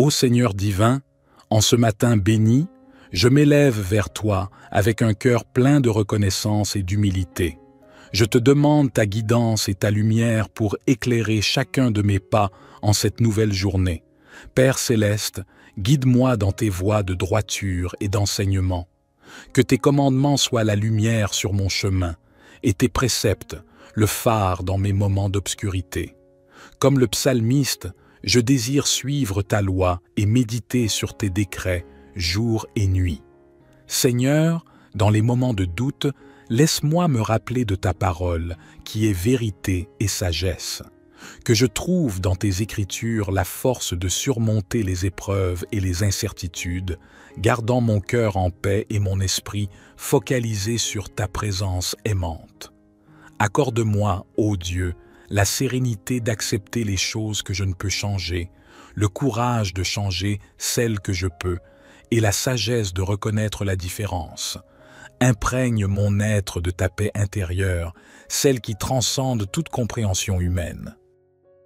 Ô Seigneur divin, en ce matin béni, je m'élève vers toi avec un cœur plein de reconnaissance et d'humilité. Je te demande ta guidance et ta lumière pour éclairer chacun de mes pas en cette nouvelle journée. Père céleste, guide-moi dans tes voies de droiture et d'enseignement. Que tes commandements soient la lumière sur mon chemin et tes préceptes le phare dans mes moments d'obscurité. Comme le psalmiste, je désire suivre ta loi et méditer sur tes décrets jour et nuit. Seigneur, dans les moments de doute, laisse-moi me rappeler de ta parole, qui est vérité et sagesse. Que je trouve dans tes écritures la force de surmonter les épreuves et les incertitudes, gardant mon cœur en paix et mon esprit focalisé sur ta présence aimante. Accorde-moi, ô Dieu, la sérénité d'accepter les choses que je ne peux changer, le courage de changer celles que je peux, et la sagesse de reconnaître la différence. Imprègne mon être de ta paix intérieure, celle qui transcende toute compréhension humaine.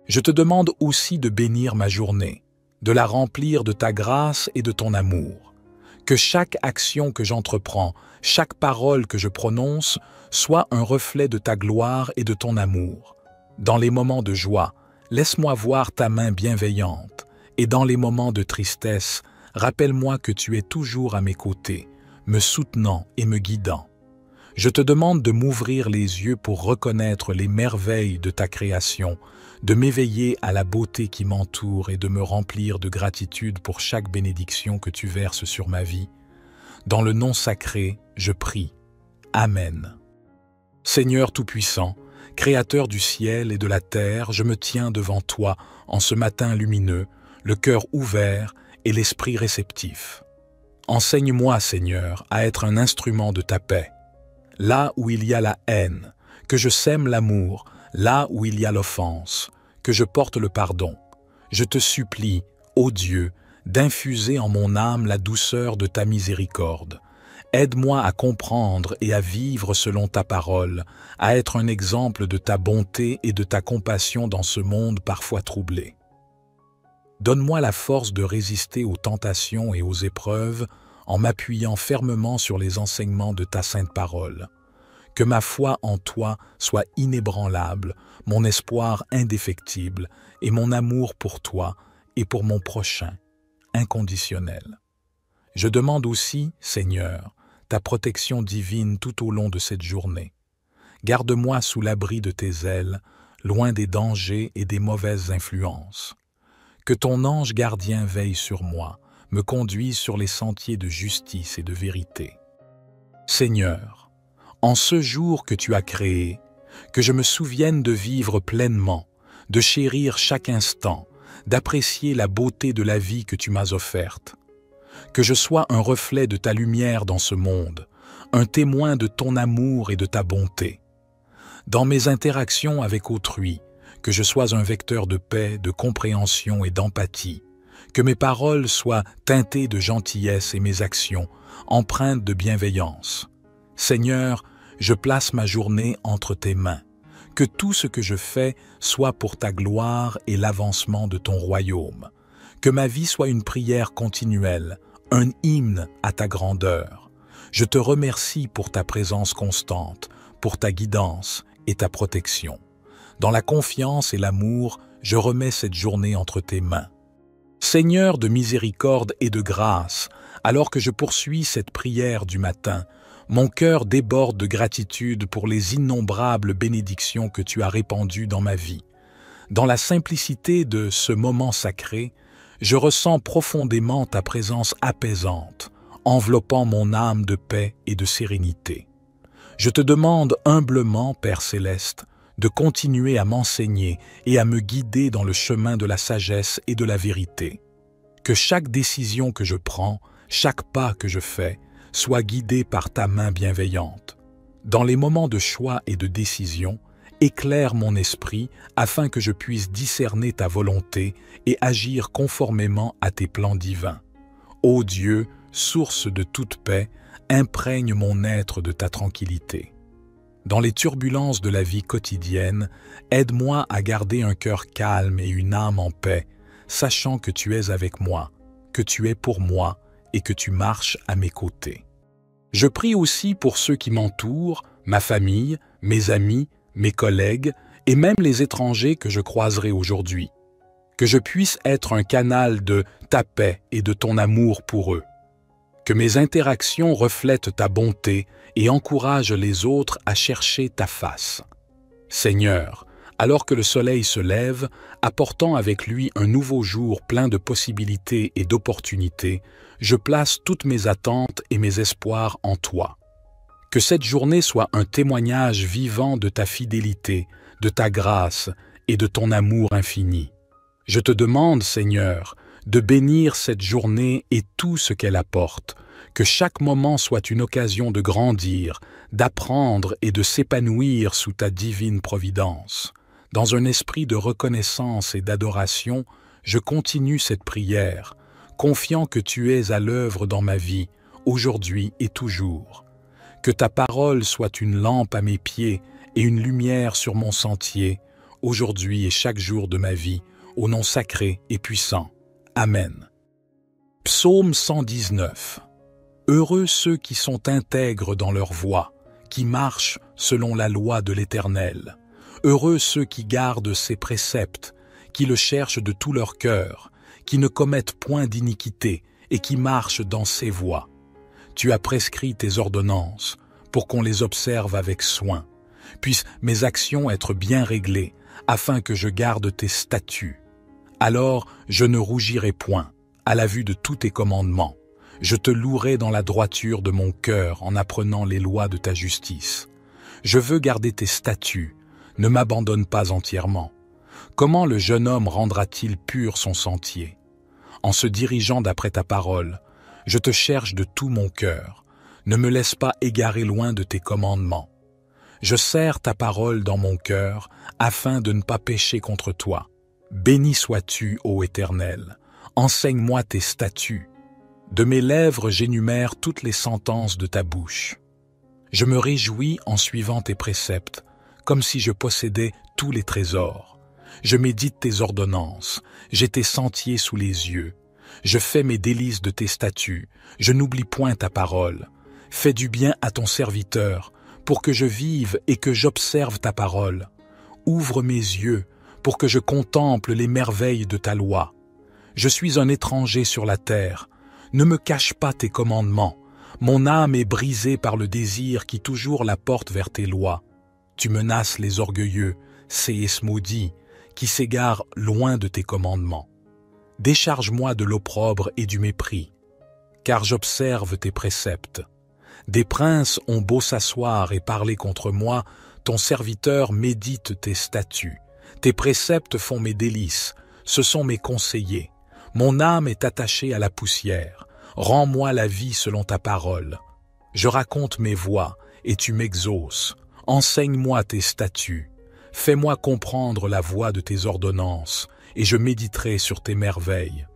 Je te demande aussi de bénir ma journée, de la remplir de ta grâce et de ton amour. Que chaque action que j'entreprends, chaque parole que je prononce, soit un reflet de ta gloire et de ton amour. Dans les moments de joie, laisse-moi voir ta main bienveillante, et dans les moments de tristesse, rappelle-moi que tu es toujours à mes côtés, me soutenant et me guidant. Je te demande de m'ouvrir les yeux pour reconnaître les merveilles de ta création, de m'éveiller à la beauté qui m'entoure et de me remplir de gratitude pour chaque bénédiction que tu verses sur ma vie. Dans le nom sacré, je prie. Amen. Seigneur Tout-Puissant, Créateur du ciel et de la terre, je me tiens devant toi en ce matin lumineux, le cœur ouvert et l'esprit réceptif. Enseigne-moi, Seigneur, à être un instrument de ta paix. Là où il y a la haine, que je sème l'amour, là où il y a l'offense, que je porte le pardon. Je te supplie, ô Dieu, d'infuser en mon âme la douceur de ta miséricorde. Aide-moi à comprendre et à vivre selon ta parole, à être un exemple de ta bonté et de ta compassion dans ce monde parfois troublé. Donne-moi la force de résister aux tentations et aux épreuves en m'appuyant fermement sur les enseignements de ta sainte parole. Que ma foi en toi soit inébranlable, mon espoir indéfectible et mon amour pour toi et pour mon prochain, inconditionnel. Je demande aussi, Seigneur, ta protection divine tout au long de cette journée. Garde-moi sous l'abri de tes ailes, loin des dangers et des mauvaises influences. Que ton ange gardien veille sur moi, me conduise sur les sentiers de justice et de vérité. Seigneur, en ce jour que tu as créé, que je me souvienne de vivre pleinement, de chérir chaque instant, d'apprécier la beauté de la vie que tu m'as offerte. Que je sois un reflet de ta lumière dans ce monde, un témoin de ton amour et de ta bonté. Dans mes interactions avec autrui, que je sois un vecteur de paix, de compréhension et d'empathie, que mes paroles soient teintées de gentillesse et mes actions empreintes de bienveillance. Seigneur, je place ma journée entre tes mains. Que tout ce que je fais soit pour ta gloire et l'avancement de ton royaume. Que ma vie soit une prière continuelle, un hymne à ta grandeur. Je te remercie pour ta présence constante, pour ta guidance et ta protection. Dans la confiance et l'amour, je remets cette journée entre tes mains. Seigneur de miséricorde et de grâce, alors que je poursuis cette prière du matin, mon cœur déborde de gratitude pour les innombrables bénédictions que tu as répandues dans ma vie. Dans la simplicité de ce moment sacré, je ressens profondément ta présence apaisante, enveloppant mon âme de paix et de sérénité. Je te demande humblement, Père céleste, de continuer à m'enseigner et à me guider dans le chemin de la sagesse et de la vérité. Que chaque décision que je prends, chaque pas que je fais, soit guidé par ta main bienveillante. Dans les moments de choix et de décision, éclaire mon esprit afin que je puisse discerner ta volonté et agir conformément à tes plans divins. Ô Dieu, source de toute paix, imprègne mon être de ta tranquillité. Dans les turbulences de la vie quotidienne, aide-moi à garder un cœur calme et une âme en paix, sachant que tu es avec moi, que tu es pour moi et que tu marches à mes côtés. Je prie aussi pour ceux qui m'entourent, ma famille, mes amis, mes collègues et même les étrangers que je croiserai aujourd'hui. Que je puisse être un canal de ta paix et de ton amour pour eux. Que mes interactions reflètent ta bonté et encouragent les autres à chercher ta face. Seigneur, alors que le soleil se lève, apportant avec lui un nouveau jour plein de possibilités et d'opportunités, je place toutes mes attentes et mes espoirs en toi. Que cette journée soit un témoignage vivant de ta fidélité, de ta grâce et de ton amour infini. Je te demande, Seigneur, de bénir cette journée et tout ce qu'elle apporte, que chaque moment soit une occasion de grandir, d'apprendre et de s'épanouir sous ta divine providence. Dans un esprit de reconnaissance et d'adoration, je continue cette prière, confiant que tu es à l'œuvre dans ma vie, aujourd'hui et toujours. Que ta parole soit une lampe à mes pieds et une lumière sur mon sentier, aujourd'hui et chaque jour de ma vie, au nom sacré et puissant. Amen. Psaume 119. Heureux ceux qui sont intègres dans leur voie, qui marchent selon la loi de l'Éternel. Heureux ceux qui gardent ses préceptes, qui le cherchent de tout leur cœur, qui ne commettent point d'iniquité et qui marchent dans ses voies. Tu as prescrit tes ordonnances pour qu'on les observe avec soin. Puissent mes actions être bien réglées, afin que je garde tes statuts. Alors je ne rougirai point à la vue de tous tes commandements. Je te louerai dans la droiture de mon cœur en apprenant les lois de ta justice. Je veux garder tes statuts, ne m'abandonne pas entièrement. Comment le jeune homme rendra-t-il pur son sentier? En se dirigeant d'après ta parole, je te cherche de tout mon cœur. Ne me laisse pas égarer loin de tes commandements. Je serre ta parole dans mon cœur afin de ne pas pécher contre toi. Béni sois-tu, ô Éternel, enseigne-moi tes statuts. De mes lèvres j'énumère toutes les sentences de ta bouche. Je me réjouis en suivant tes préceptes, comme si je possédais tous les trésors. Je médite tes ordonnances, j'ai tes sentiers sous les yeux. Je fais mes délices de tes statuts, je n'oublie point ta parole. Fais du bien à ton serviteur, pour que je vive et que j'observe ta parole. Ouvre mes yeux, pour que je contemple les merveilles de ta loi. Je suis un étranger sur la terre. Ne me cache pas tes commandements. Mon âme est brisée par le désir qui toujours la porte vers tes lois. Tu menaces les orgueilleux, séis maudits, qui s'égarent loin de tes commandements. Décharge-moi de l'opprobre et du mépris, car j'observe tes préceptes. Des princes ont beau s'asseoir et parler contre moi, ton serviteur médite tes statuts. Tes préceptes font mes délices, ce sont mes conseillers. Mon âme est attachée à la poussière. Rends-moi la vie selon ta parole. Je raconte mes voies, et tu m'exauces. Enseigne-moi tes statuts. Fais-moi comprendre la voie de tes ordonnances, et je méditerai sur tes merveilles.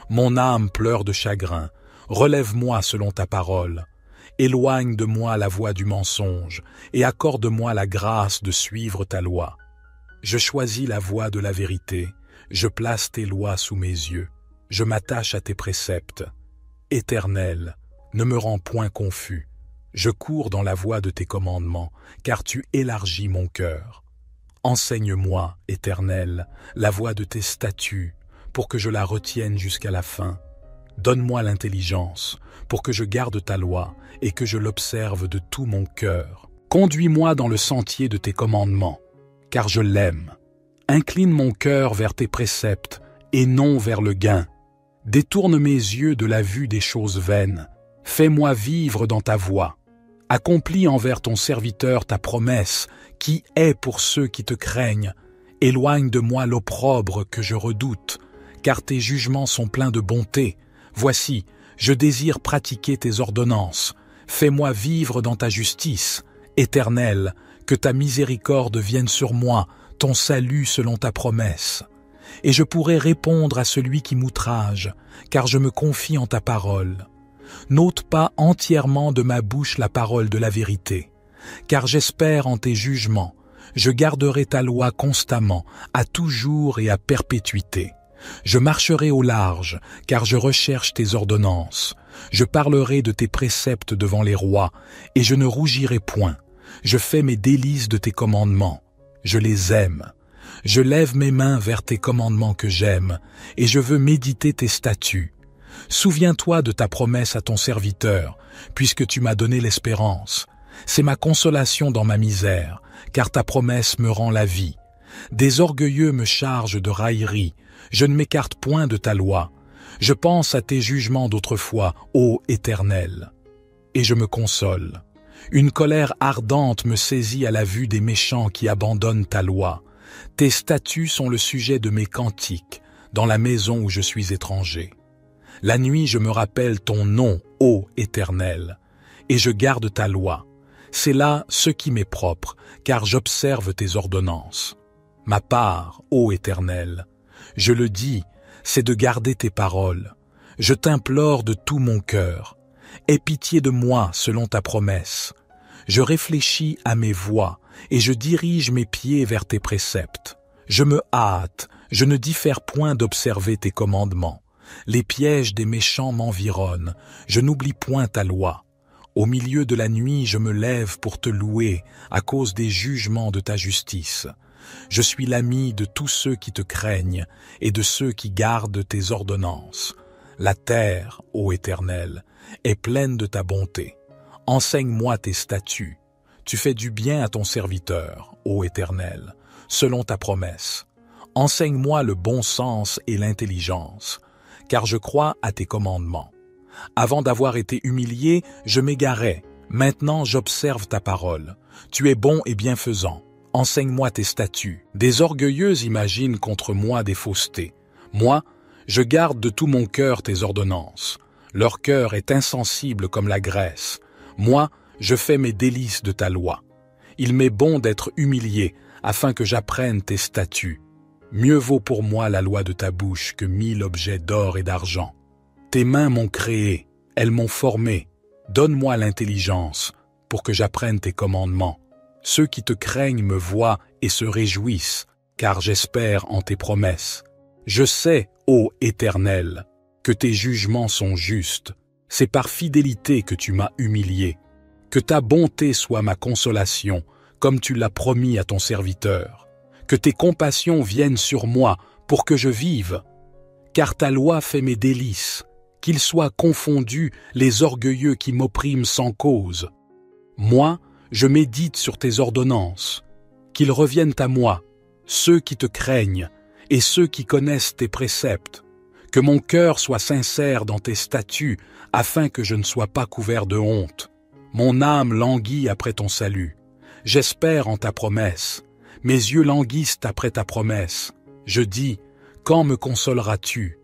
Mon âme pleure de chagrin. Relève-moi selon ta parole. Éloigne de moi la voie du mensonge, et accorde-moi la grâce de suivre ta loi. Je choisis la voie de la vérité, je place tes lois sous mes yeux, je m'attache à tes préceptes. Éternel, ne me rends point confus, je cours dans la voie de tes commandements, car tu élargis mon cœur. Enseigne-moi, Éternel, la voie de tes statuts, pour que je la retienne jusqu'à la fin. Donne-moi l'intelligence, pour que je garde ta loi et que je l'observe de tout mon cœur. Conduis-moi dans le sentier de tes commandements, car je l'aime. Incline mon cœur vers tes préceptes et non vers le gain. Détourne mes yeux de la vue des choses vaines. Fais-moi vivre dans ta voie. Accomplis envers ton serviteur ta promesse, qui est pour ceux qui te craignent. Éloigne de moi l'opprobre que je redoute, car tes jugements sont pleins de bonté. Voici, je désire pratiquer tes ordonnances. Fais-moi vivre dans ta justice. Éternel, que ta miséricorde vienne sur moi, ton salut selon ta promesse. Et je pourrai répondre à celui qui m'outrage, car je me confie en ta parole. N'ôte pas entièrement de ma bouche la parole de la vérité, car j'espère en tes jugements. Je garderai ta loi constamment, à toujours et à perpétuité. Je marcherai au large, car je recherche tes ordonnances. Je parlerai de tes préceptes devant les rois, et je ne rougirai point. Je fais mes délices de tes commandements. Je les aime. Je lève mes mains vers tes commandements que j'aime, et je veux méditer tes statuts. Souviens-toi de ta promesse à ton serviteur, puisque tu m'as donné l'espérance. C'est ma consolation dans ma misère, car ta promesse me rend la vie. Des orgueilleux me chargent de raillerie, je ne m'écarte point de ta loi. Je pense à tes jugements d'autrefois, ô Éternel. Et je me console. Une colère ardente me saisit à la vue des méchants qui abandonnent ta loi. Tes statuts sont le sujet de mes cantiques, dans la maison où je suis étranger. La nuit je me rappelle ton nom, ô Éternel, et je garde ta loi. C'est là ce qui m'est propre, car j'observe tes ordonnances. Ma part, ô Éternel, je le dis, c'est de garder tes paroles. Je t'implore de tout mon cœur. Aie pitié de moi selon ta promesse. Je réfléchis à mes voies et je dirige mes pieds vers tes préceptes. Je me hâte, je ne diffère point d'observer tes commandements. Les pièges des méchants m'environnent, je n'oublie point ta loi. Au milieu de la nuit, je me lève pour te louer à cause des jugements de ta justice. Je suis l'ami de tous ceux qui te craignent et de ceux qui gardent tes ordonnances. La terre, ô Éternel, est pleine de ta bonté. Enseigne-moi tes statuts. Tu fais du bien à ton serviteur, ô Éternel, selon ta promesse. Enseigne-moi le bon sens et l'intelligence, car je crois à tes commandements. Avant d'avoir été humilié, je m'égarais. Maintenant, j'observe ta parole. Tu es bon et bienfaisant. Enseigne-moi tes statuts. Des orgueilleux imaginent contre moi des faussetés. Moi, je garde de tout mon cœur tes ordonnances. Leur cœur est insensible comme la graisse. Moi, je fais mes délices de ta loi. Il m'est bon d'être humilié, afin que j'apprenne tes statuts. Mieux vaut pour moi la loi de ta bouche que 1000 objets d'or et d'argent. Tes mains m'ont créé, elles m'ont formé. Donne-moi l'intelligence, pour que j'apprenne tes commandements. Ceux qui te craignent me voient et se réjouissent, car j'espère en tes promesses. Je sais, ô Éternel, que tes jugements sont justes. C'est par fidélité que tu m'as humilié. Que ta bonté soit ma consolation, comme tu l'as promis à ton serviteur. Que tes compassions viennent sur moi pour que je vive. Car ta loi fait mes délices. Qu'ils soient confondus les orgueilleux qui m'oppriment sans cause. Moi, je médite sur tes ordonnances. Qu'ils reviennent à moi, ceux qui te craignent et ceux qui connaissent tes préceptes. Que mon cœur soit sincère dans tes statuts, afin que je ne sois pas couvert de honte. Mon âme languit après ton salut. J'espère en ta promesse. Mes yeux languissent après ta promesse. Je dis, quand me consoleras-tu?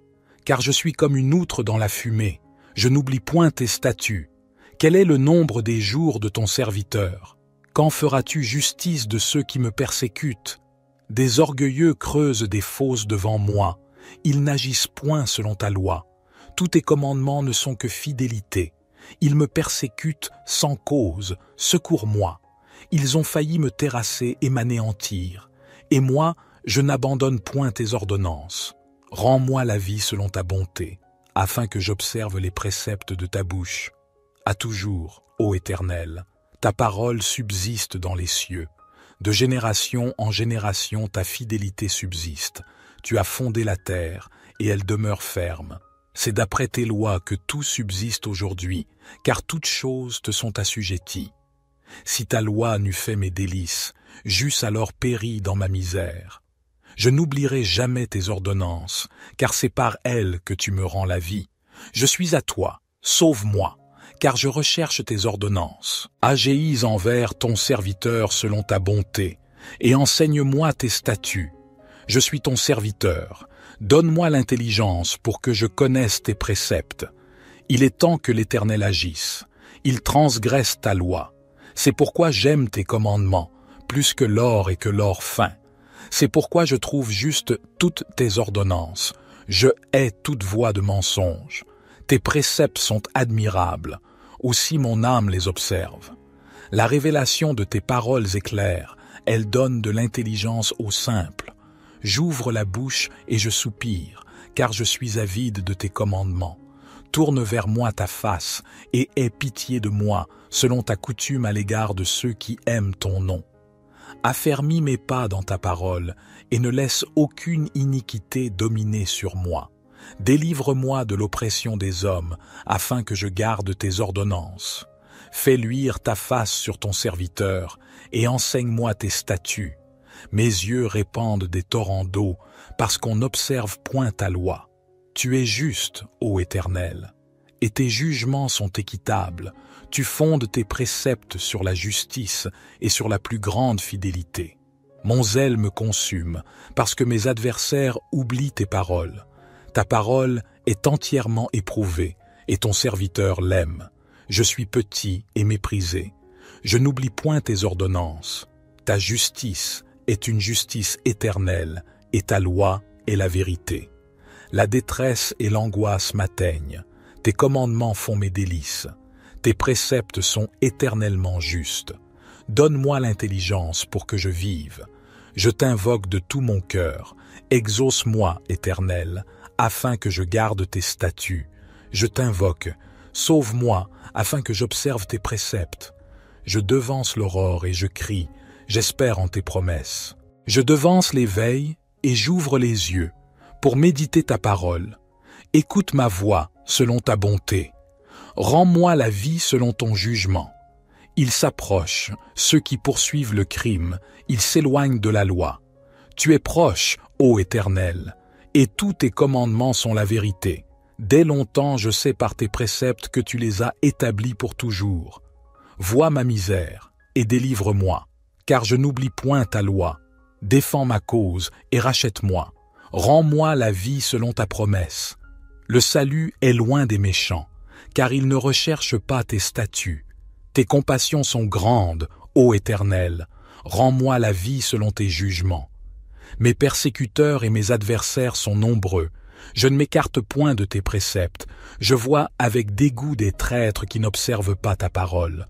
Car je suis comme une outre dans la fumée. Je n'oublie point tes statuts. Quel est le nombre des jours de ton serviteur? Quand feras-tu justice de ceux qui me persécutent? Des orgueilleux creusent des fosses devant moi. Ils n'agissent point selon ta loi. Tous tes commandements ne sont que fidélité. Ils me persécutent sans cause. Secours-moi. Ils ont failli me terrasser et m'anéantir. Et moi, je n'abandonne point tes ordonnances. Rends-moi la vie selon ta bonté, afin que j'observe les préceptes de ta bouche. À toujours, ô Éternel, ta parole subsiste dans les cieux. De génération en génération, ta fidélité subsiste. Tu as fondé la terre, et elle demeure ferme. C'est d'après tes lois que tout subsiste aujourd'hui, car toutes choses te sont assujetties. Si ta loi n'eût fait mes délices, j'eusse alors péri dans ma misère. Je n'oublierai jamais tes ordonnances, car c'est par elles que tu me rends la vie. Je suis à toi, sauve-moi, car je recherche tes ordonnances. Agéis envers ton serviteur selon ta bonté, et enseigne-moi tes statuts. Je suis ton serviteur, donne-moi l'intelligence pour que je connaisse tes préceptes. Il est temps que l'Éternel agisse, il transgresse ta loi. C'est pourquoi j'aime tes commandements, plus que l'or et que l'or fin. C'est pourquoi je trouve juste toutes tes ordonnances. Je hais toute voie de mensonge. Tes préceptes sont admirables. Aussi mon âme les observe. La révélation de tes paroles est claire. Elle donne de l'intelligence aux simples. J'ouvre la bouche et je soupire, car je suis avide de tes commandements. Tourne vers moi ta face et aie pitié de moi, selon ta coutume à l'égard de ceux qui aiment ton nom. Affermis mes pas dans ta parole et ne laisse aucune iniquité dominer sur moi. Délivre-moi de l'oppression des hommes, afin que je garde tes ordonnances. Fais luire ta face sur ton serviteur et enseigne-moi tes statuts. Mes yeux répandent des torrents d'eau, parce qu'on n'observe point ta loi. Tu es juste, ô Éternel, et tes jugements sont équitables. Tu fondes tes préceptes sur la justice et sur la plus grande fidélité. Mon zèle me consume, parce que mes adversaires oublient tes paroles. Ta parole est entièrement éprouvée, et ton serviteur l'aime. Je suis petit et méprisé. Je n'oublie point tes ordonnances. Ta justice est une justice éternelle, et ta loi est la vérité. La détresse et l'angoisse m'atteignent. Tes commandements font mes délices. Tes préceptes sont éternellement justes. Donne-moi l'intelligence pour que je vive. Je t'invoque de tout mon cœur. Exauce-moi, Éternel, afin que je garde tes statuts. Je t'invoque. Sauve-moi, afin que j'observe tes préceptes. Je devance l'aurore et je crie. J'espère en tes promesses. Je devance les veilles et j'ouvre les yeux pour méditer ta parole. Écoute ma voix selon ta bonté. Rends-moi la vie selon ton jugement. Ils s'approchent, ceux qui poursuivent le crime, ils s'éloignent de la loi. Tu es proche, ô Éternel, et tous tes commandements sont la vérité. Dès longtemps je sais par tes préceptes que tu les as établis pour toujours. Vois ma misère et délivre-moi, car je n'oublie point ta loi. Défends ma cause et rachète-moi. Rends-moi la vie selon ta promesse. Le salut est loin des méchants, car ils ne recherchent pas tes statuts. Tes compassions sont grandes, ô Éternel. Rends-moi la vie selon tes jugements. Mes persécuteurs et mes adversaires sont nombreux. Je ne m'écarte point de tes préceptes. Je vois avec dégoût des traîtres qui n'observent pas ta parole.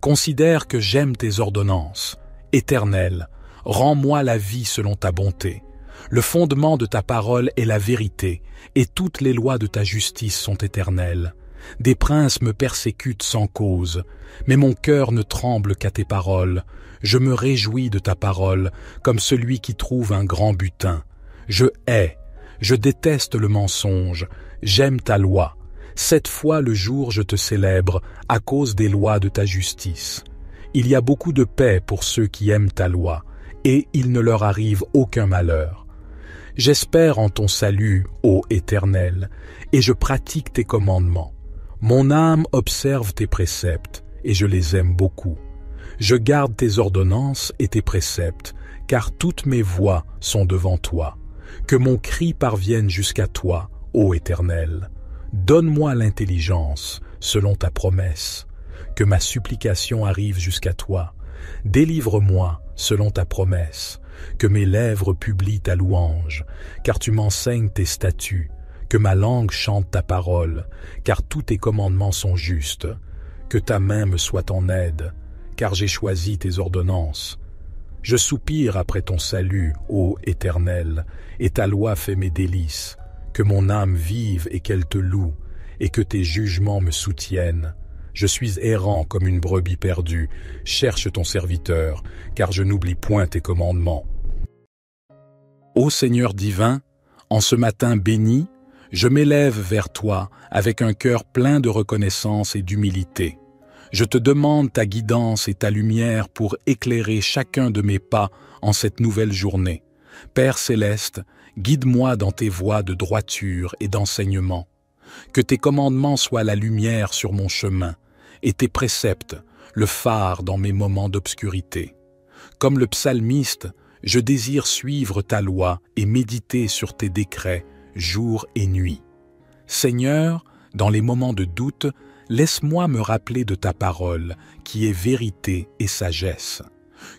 Considère que j'aime tes ordonnances. Éternel, rends-moi la vie selon ta bonté. Le fondement de ta parole est la vérité, et toutes les lois de ta justice sont éternelles. Des princes me persécutent sans cause, mais mon cœur ne tremble qu'à tes paroles. Je me réjouis de ta parole, comme celui qui trouve un grand butin. Je déteste le mensonge, j'aime ta loi. 7 fois le jour je te célèbre, à cause des lois de ta justice. Il y a beaucoup de paix pour ceux qui aiment ta loi, et il ne leur arrive aucun malheur. J'espère en ton salut, ô Éternel, et je pratique tes commandements. Mon âme observe tes préceptes, et je les aime beaucoup. Je garde tes ordonnances et tes préceptes, car toutes mes voies sont devant toi. Que mon cri parvienne jusqu'à toi, ô Éternel. Donne-moi l'intelligence, selon ta promesse. Que ma supplication arrive jusqu'à toi. Délivre-moi, selon ta promesse. Que mes lèvres publient ta louange, car tu m'enseignes tes statuts. Que ma langue chante ta parole, car tous tes commandements sont justes. Que ta main me soit en aide, car j'ai choisi tes ordonnances. Je soupire après ton salut, ô Éternel, et ta loi fait mes délices. Que mon âme vive et qu'elle te loue, et que tes jugements me soutiennent. Je suis errant comme une brebis perdue. Cherche ton serviteur, car je n'oublie point tes commandements. Ô Seigneur divin, en ce matin béni, je m'élève vers toi avec un cœur plein de reconnaissance et d'humilité. Je te demande ta guidance et ta lumière pour éclairer chacun de mes pas en cette nouvelle journée. Père céleste, guide-moi dans tes voies de droiture et d'enseignement. Que tes commandements soient la lumière sur mon chemin, et tes préceptes, le phare dans mes moments d'obscurité. Comme le psalmiste, je désire suivre ta loi et méditer sur tes décrets, jour et nuit. Seigneur, dans les moments de doute, laisse-moi me rappeler de ta parole, qui est vérité et sagesse.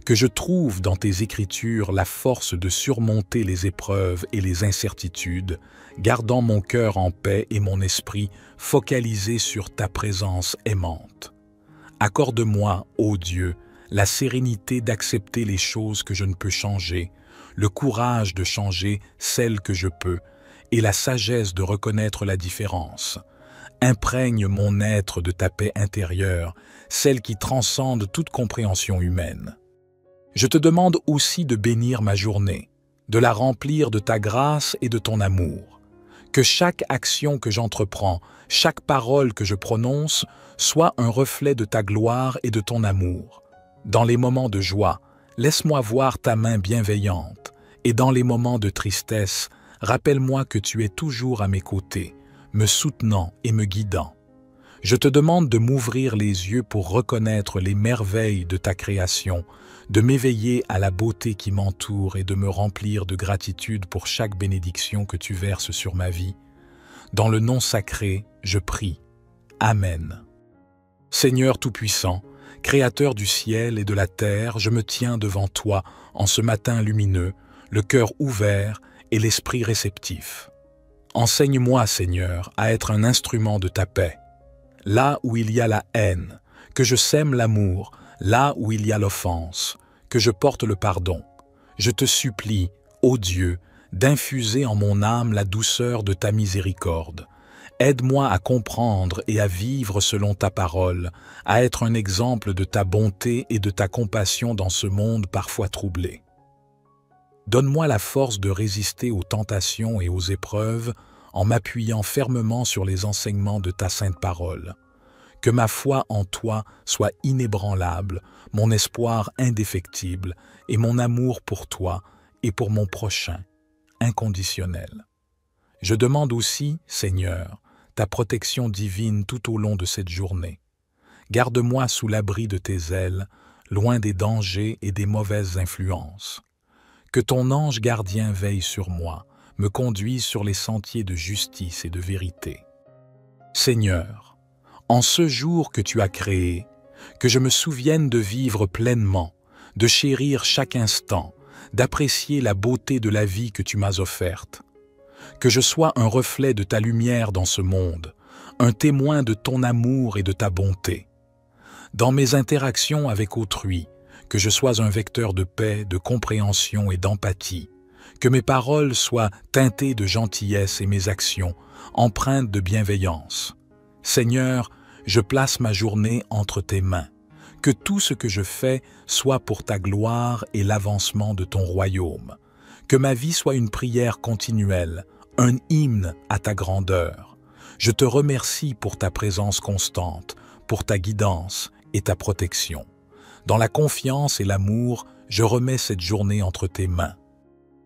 Que je trouve dans tes écritures la force de surmonter les épreuves et les incertitudes, gardant mon cœur en paix et mon esprit focalisé sur ta présence aimante. Accorde-moi, ô Dieu, la sérénité d'accepter les choses que je ne peux changer, le courage de changer celles que je peux, et la sagesse de reconnaître la différence. Imprègne mon être de ta paix intérieure, celle qui transcende toute compréhension humaine. Je te demande aussi de bénir ma journée, de la remplir de ta grâce et de ton amour. Que chaque action que j'entreprends, chaque parole que je prononce, soit un reflet de ta gloire et de ton amour. Dans les moments de joie, laisse-moi voir ta main bienveillante, et dans les moments de tristesse, rappelle-moi que tu es toujours à mes côtés, me soutenant et me guidant. Je te demande de m'ouvrir les yeux pour reconnaître les merveilles de ta création, de m'éveiller à la beauté qui m'entoure et de me remplir de gratitude pour chaque bénédiction que tu verses sur ma vie. Dans le nom sacré, je prie. Amen. Seigneur Tout-Puissant, Créateur du ciel et de la terre, je me tiens devant toi en ce matin lumineux, le cœur ouvert et l'esprit réceptif. Enseigne-moi, Seigneur, à être un instrument de ta paix. Là où il y a la haine, que je sème l'amour, là où il y a l'offense, que je porte le pardon. Je te supplie, ô Dieu, d'infuser en mon âme la douceur de ta miséricorde. Aide-moi à comprendre et à vivre selon ta parole, à être un exemple de ta bonté et de ta compassion dans ce monde parfois troublé. Donne-moi la force de résister aux tentations et aux épreuves en m'appuyant fermement sur les enseignements de ta sainte parole. Que ma foi en toi soit inébranlable, mon espoir indéfectible et mon amour pour toi et pour mon prochain, inconditionnel. Je demande aussi, Seigneur, ta protection divine tout au long de cette journée. Garde-moi sous l'abri de tes ailes, loin des dangers et des mauvaises influences. Que ton ange gardien veille sur moi, me conduise sur les sentiers de justice et de vérité. Seigneur, en ce jour que tu as créé, que je me souvienne de vivre pleinement, de chérir chaque instant, d'apprécier la beauté de la vie que tu m'as offerte. Que je sois un reflet de ta lumière dans ce monde, un témoin de ton amour et de ta bonté. Dans mes interactions avec autrui, que je sois un vecteur de paix, de compréhension et d'empathie, que mes paroles soient teintées de gentillesse et mes actions empreintes de bienveillance. Seigneur, je place ma journée entre tes mains. Que tout ce que je fais soit pour ta gloire et l'avancement de ton royaume. Que ma vie soit une prière continuelle, un hymne à ta grandeur. Je te remercie pour ta présence constante, pour ta guidance et ta protection. Dans la confiance et l'amour, je remets cette journée entre tes mains.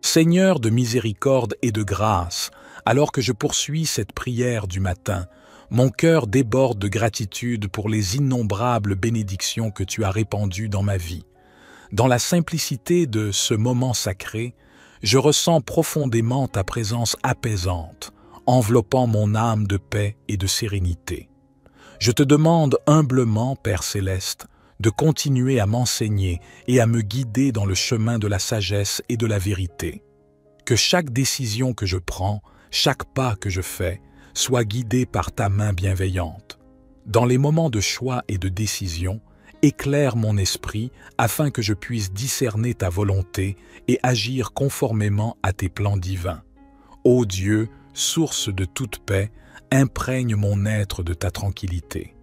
Seigneur de miséricorde et de grâce, alors que je poursuis cette prière du matin, mon cœur déborde de gratitude pour les innombrables bénédictions que tu as répandues dans ma vie. Dans la simplicité de ce moment sacré, je ressens profondément ta présence apaisante, enveloppant mon âme de paix et de sérénité. Je te demande humblement, Père céleste, de continuer à m'enseigner et à me guider dans le chemin de la sagesse et de la vérité. Que chaque décision que je prends, chaque pas que je fais, soit guidé par ta main bienveillante. Dans les moments de choix et de décision, éclaire mon esprit afin que je puisse discerner ta volonté et agir conformément à tes plans divins. Ô Dieu, source de toute paix, imprègne mon être de ta tranquillité.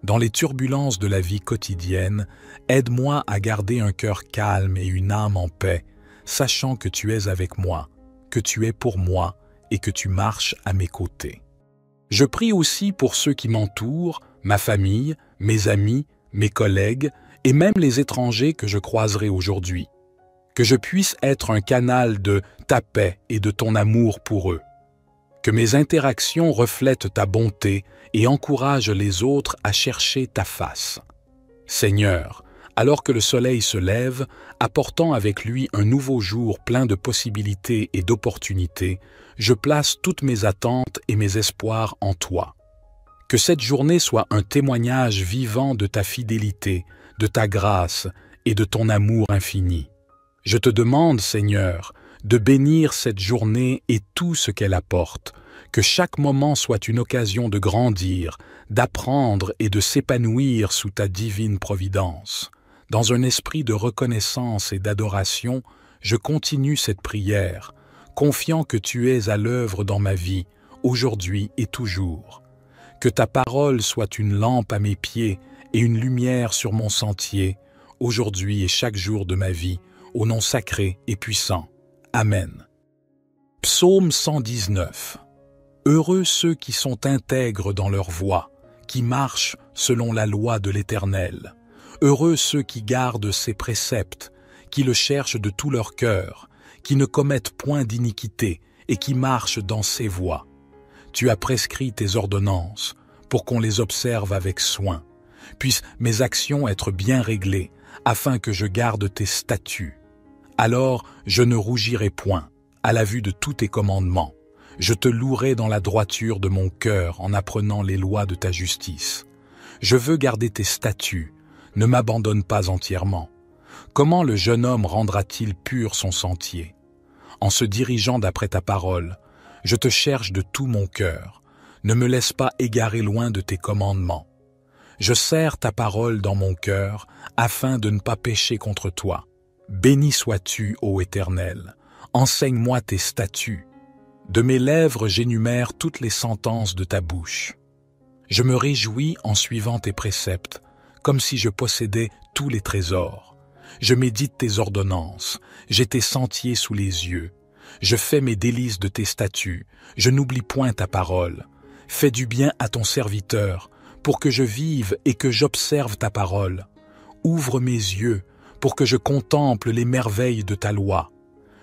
Dans les turbulences de la vie quotidienne, aide-moi à garder un cœur calme et une âme en paix, sachant que tu es avec moi, que tu es pour moi et que tu marches à mes côtés. Je prie aussi pour ceux qui m'entourent, ma famille, mes amis, mes collègues et même les étrangers que je croiserai aujourd'hui. Que je puisse être un canal de ta paix et de ton amour pour eux. Que mes interactions reflètent ta bonté et encouragent les autres à chercher ta face. Seigneur, alors que le soleil se lève, apportant avec lui un nouveau jour plein de possibilités et d'opportunités, je place toutes mes attentes et mes espoirs en toi. Que cette journée soit un témoignage vivant de ta fidélité, de ta grâce et de ton amour infini. Je te demande, Seigneur, de bénir cette journée et tout ce qu'elle apporte, que chaque moment soit une occasion de grandir, d'apprendre et de s'épanouir sous ta divine providence. Dans un esprit de reconnaissance et d'adoration, je continue cette prière. confiant que tu es à l'œuvre dans ma vie, aujourd'hui et toujours. Que ta parole soit une lampe à mes pieds et une lumière sur mon sentier, aujourd'hui et chaque jour de ma vie, au nom sacré et puissant. Amen. Psaume 119. Heureux ceux qui sont intègres dans leur voie, qui marchent selon la loi de l'Éternel. Heureux ceux qui gardent ses préceptes, qui le cherchent de tout leur cœur, qui ne commettent point d'iniquité et qui marchent dans ses voies. Tu as prescrit tes ordonnances pour qu'on les observe avec soin. Puissent mes actions être bien réglées, afin que je garde tes statuts. Alors je ne rougirai point à la vue de tous tes commandements. Je te louerai dans la droiture de mon cœur en apprenant les lois de ta justice. Je veux garder tes statuts, ne m'abandonne pas entièrement. Comment le jeune homme rendra-t-il pur son sentier? En se dirigeant d'après ta parole, je te cherche de tout mon cœur. Ne me laisse pas égarer loin de tes commandements. Je serre ta parole dans mon cœur, afin de ne pas pécher contre toi. Béni sois-tu, ô Éternel. Enseigne-moi tes statuts. De mes lèvres j'énumère toutes les sentences de ta bouche. Je me réjouis en suivant tes préceptes, comme si je possédais tous les trésors. Je médite tes ordonnances, j'ai tes sentiers sous les yeux. Je fais mes délices de tes statuts, je n'oublie point ta parole. Fais du bien à ton serviteur, pour que je vive et que j'observe ta parole. Ouvre mes yeux, pour que je contemple les merveilles de ta loi.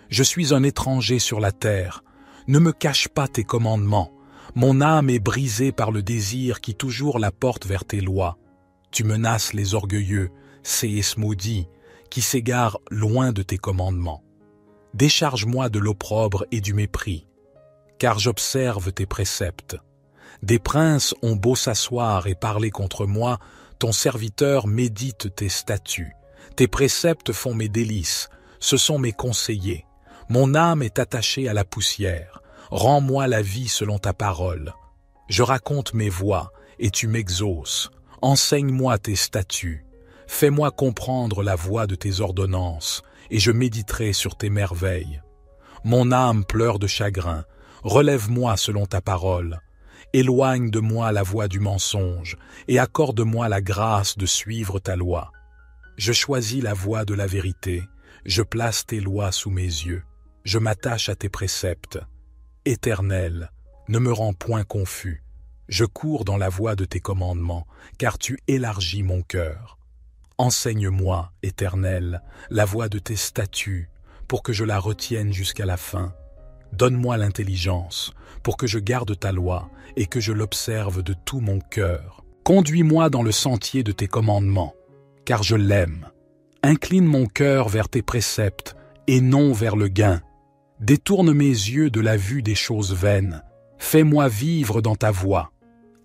Je suis un étranger sur la terre. Ne me cache pas tes commandements. Mon âme est brisée par le désir qui toujours la porte vers tes lois. Tu menaces les orgueilleux, séis maudits, qui s'égarent loin de tes commandements. Décharge-moi de l'opprobre et du mépris, car j'observe tes préceptes. Des princes ont beau s'asseoir et parler contre moi, ton serviteur médite tes statuts. Tes préceptes font mes délices, ce sont mes conseillers. Mon âme est attachée à la poussière. Rends-moi la vie selon ta parole. Je raconte mes voies, et tu m'exauces. Enseigne-moi tes statuts. Fais-moi comprendre la voie de tes ordonnances, et je méditerai sur tes merveilles. Mon âme pleure de chagrin. Relève-moi selon ta parole. Éloigne de moi la voie du mensonge, et accorde-moi la grâce de suivre ta loi. Je choisis la voie de la vérité. Je place tes lois sous mes yeux. Je m'attache à tes préceptes. Éternel, ne me rends point confus. Je cours dans la voie de tes commandements, car tu élargis mon cœur. Enseigne-moi, Éternel, la voie de tes statuts, pour que je la retienne jusqu'à la fin. Donne-moi l'intelligence, pour que je garde ta loi et que je l'observe de tout mon cœur. Conduis-moi dans le sentier de tes commandements, car je l'aime. Incline mon cœur vers tes préceptes et non vers le gain. Détourne mes yeux de la vue des choses vaines. Fais-moi vivre dans ta voie.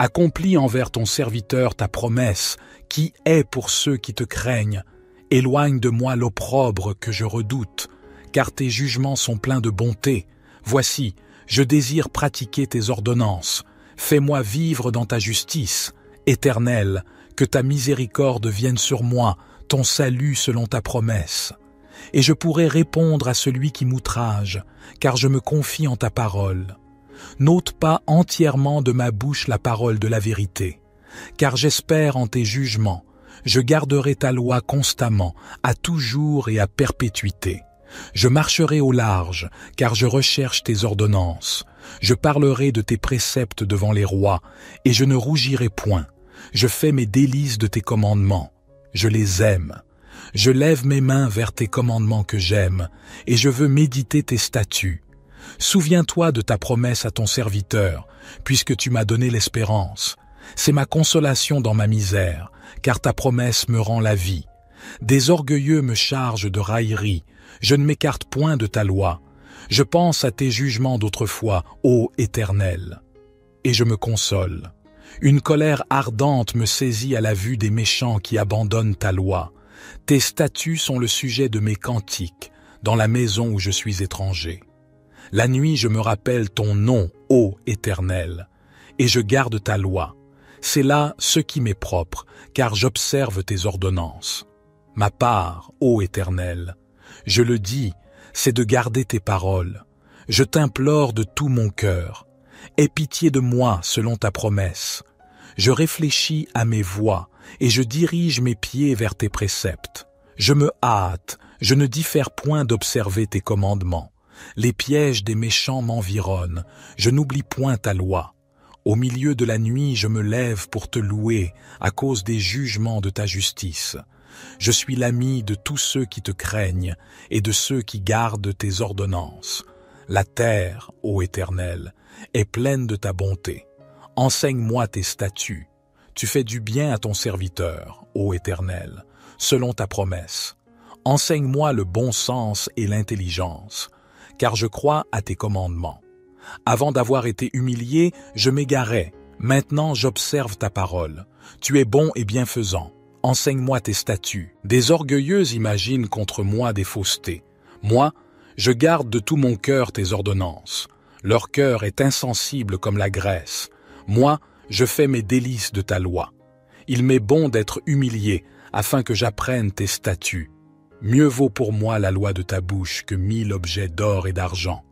Accomplis envers ton serviteur ta promesse, qui est pour ceux qui te craignent. Éloigne de moi l'opprobre que je redoute, car tes jugements sont pleins de bonté. Voici, je désire pratiquer tes ordonnances. Fais-moi vivre dans ta justice. Éternel, que ta miséricorde vienne sur moi, ton salut selon ta promesse. Et je pourrai répondre à celui qui m'outrage, car je me confie en ta parole. N'ôte pas entièrement de ma bouche la parole de la vérité, car j'espère en tes jugements. Je garderai ta loi constamment, à toujours et à perpétuité. Je marcherai au large, car je recherche tes ordonnances. Je parlerai de tes préceptes devant les rois, et je ne rougirai point. Je fais mes délices de tes commandements. Je les aime. Je lève mes mains vers tes commandements que j'aime, et je veux méditer tes statuts. Souviens-toi de ta promesse à ton serviteur, puisque tu m'as donné l'espérance. C'est ma consolation dans ma misère, car ta promesse me rend la vie. Des orgueilleux me chargent de raillerie, je ne m'écarte point de ta loi. Je pense à tes jugements d'autrefois, ô Éternel, et je me console. Une colère ardente me saisit à la vue des méchants qui abandonnent ta loi. Tes statuts sont le sujet de mes cantiques, dans la maison où je suis étranger. La nuit je me rappelle ton nom, ô Éternel, et je garde ta loi. C'est là ce qui m'est propre, car j'observe tes ordonnances. Ma part, ô Éternel, je le dis, c'est de garder tes paroles. Je t'implore de tout mon cœur. Aie pitié de moi selon ta promesse. Je réfléchis à mes voies et je dirige mes pieds vers tes préceptes. Je me hâte, je ne diffère point d'observer tes commandements. Les pièges des méchants m'environnent, je n'oublie point ta loi. Au milieu de la nuit, je me lève pour te louer à cause des jugements de ta justice. Je suis l'ami de tous ceux qui te craignent et de ceux qui gardent tes ordonnances. La terre, ô Éternel, est pleine de ta bonté. Enseigne-moi tes statuts. Tu fais du bien à ton serviteur, ô Éternel, selon ta promesse. Enseigne-moi le bon sens et l'intelligence, car je crois à tes commandements. Avant d'avoir été humilié, je m'égarais. Maintenant, j'observe ta parole. Tu es bon et bienfaisant. Enseigne-moi tes statuts. Des orgueilleux imaginent contre moi des faussetés. Moi, je garde de tout mon cœur tes ordonnances. Leur cœur est insensible comme la graisse. Moi, je fais mes délices de ta loi. Il m'est bon d'être humilié, afin que j'apprenne tes statuts. Mieux vaut pour moi la loi de ta bouche que 1000 objets d'or et d'argent.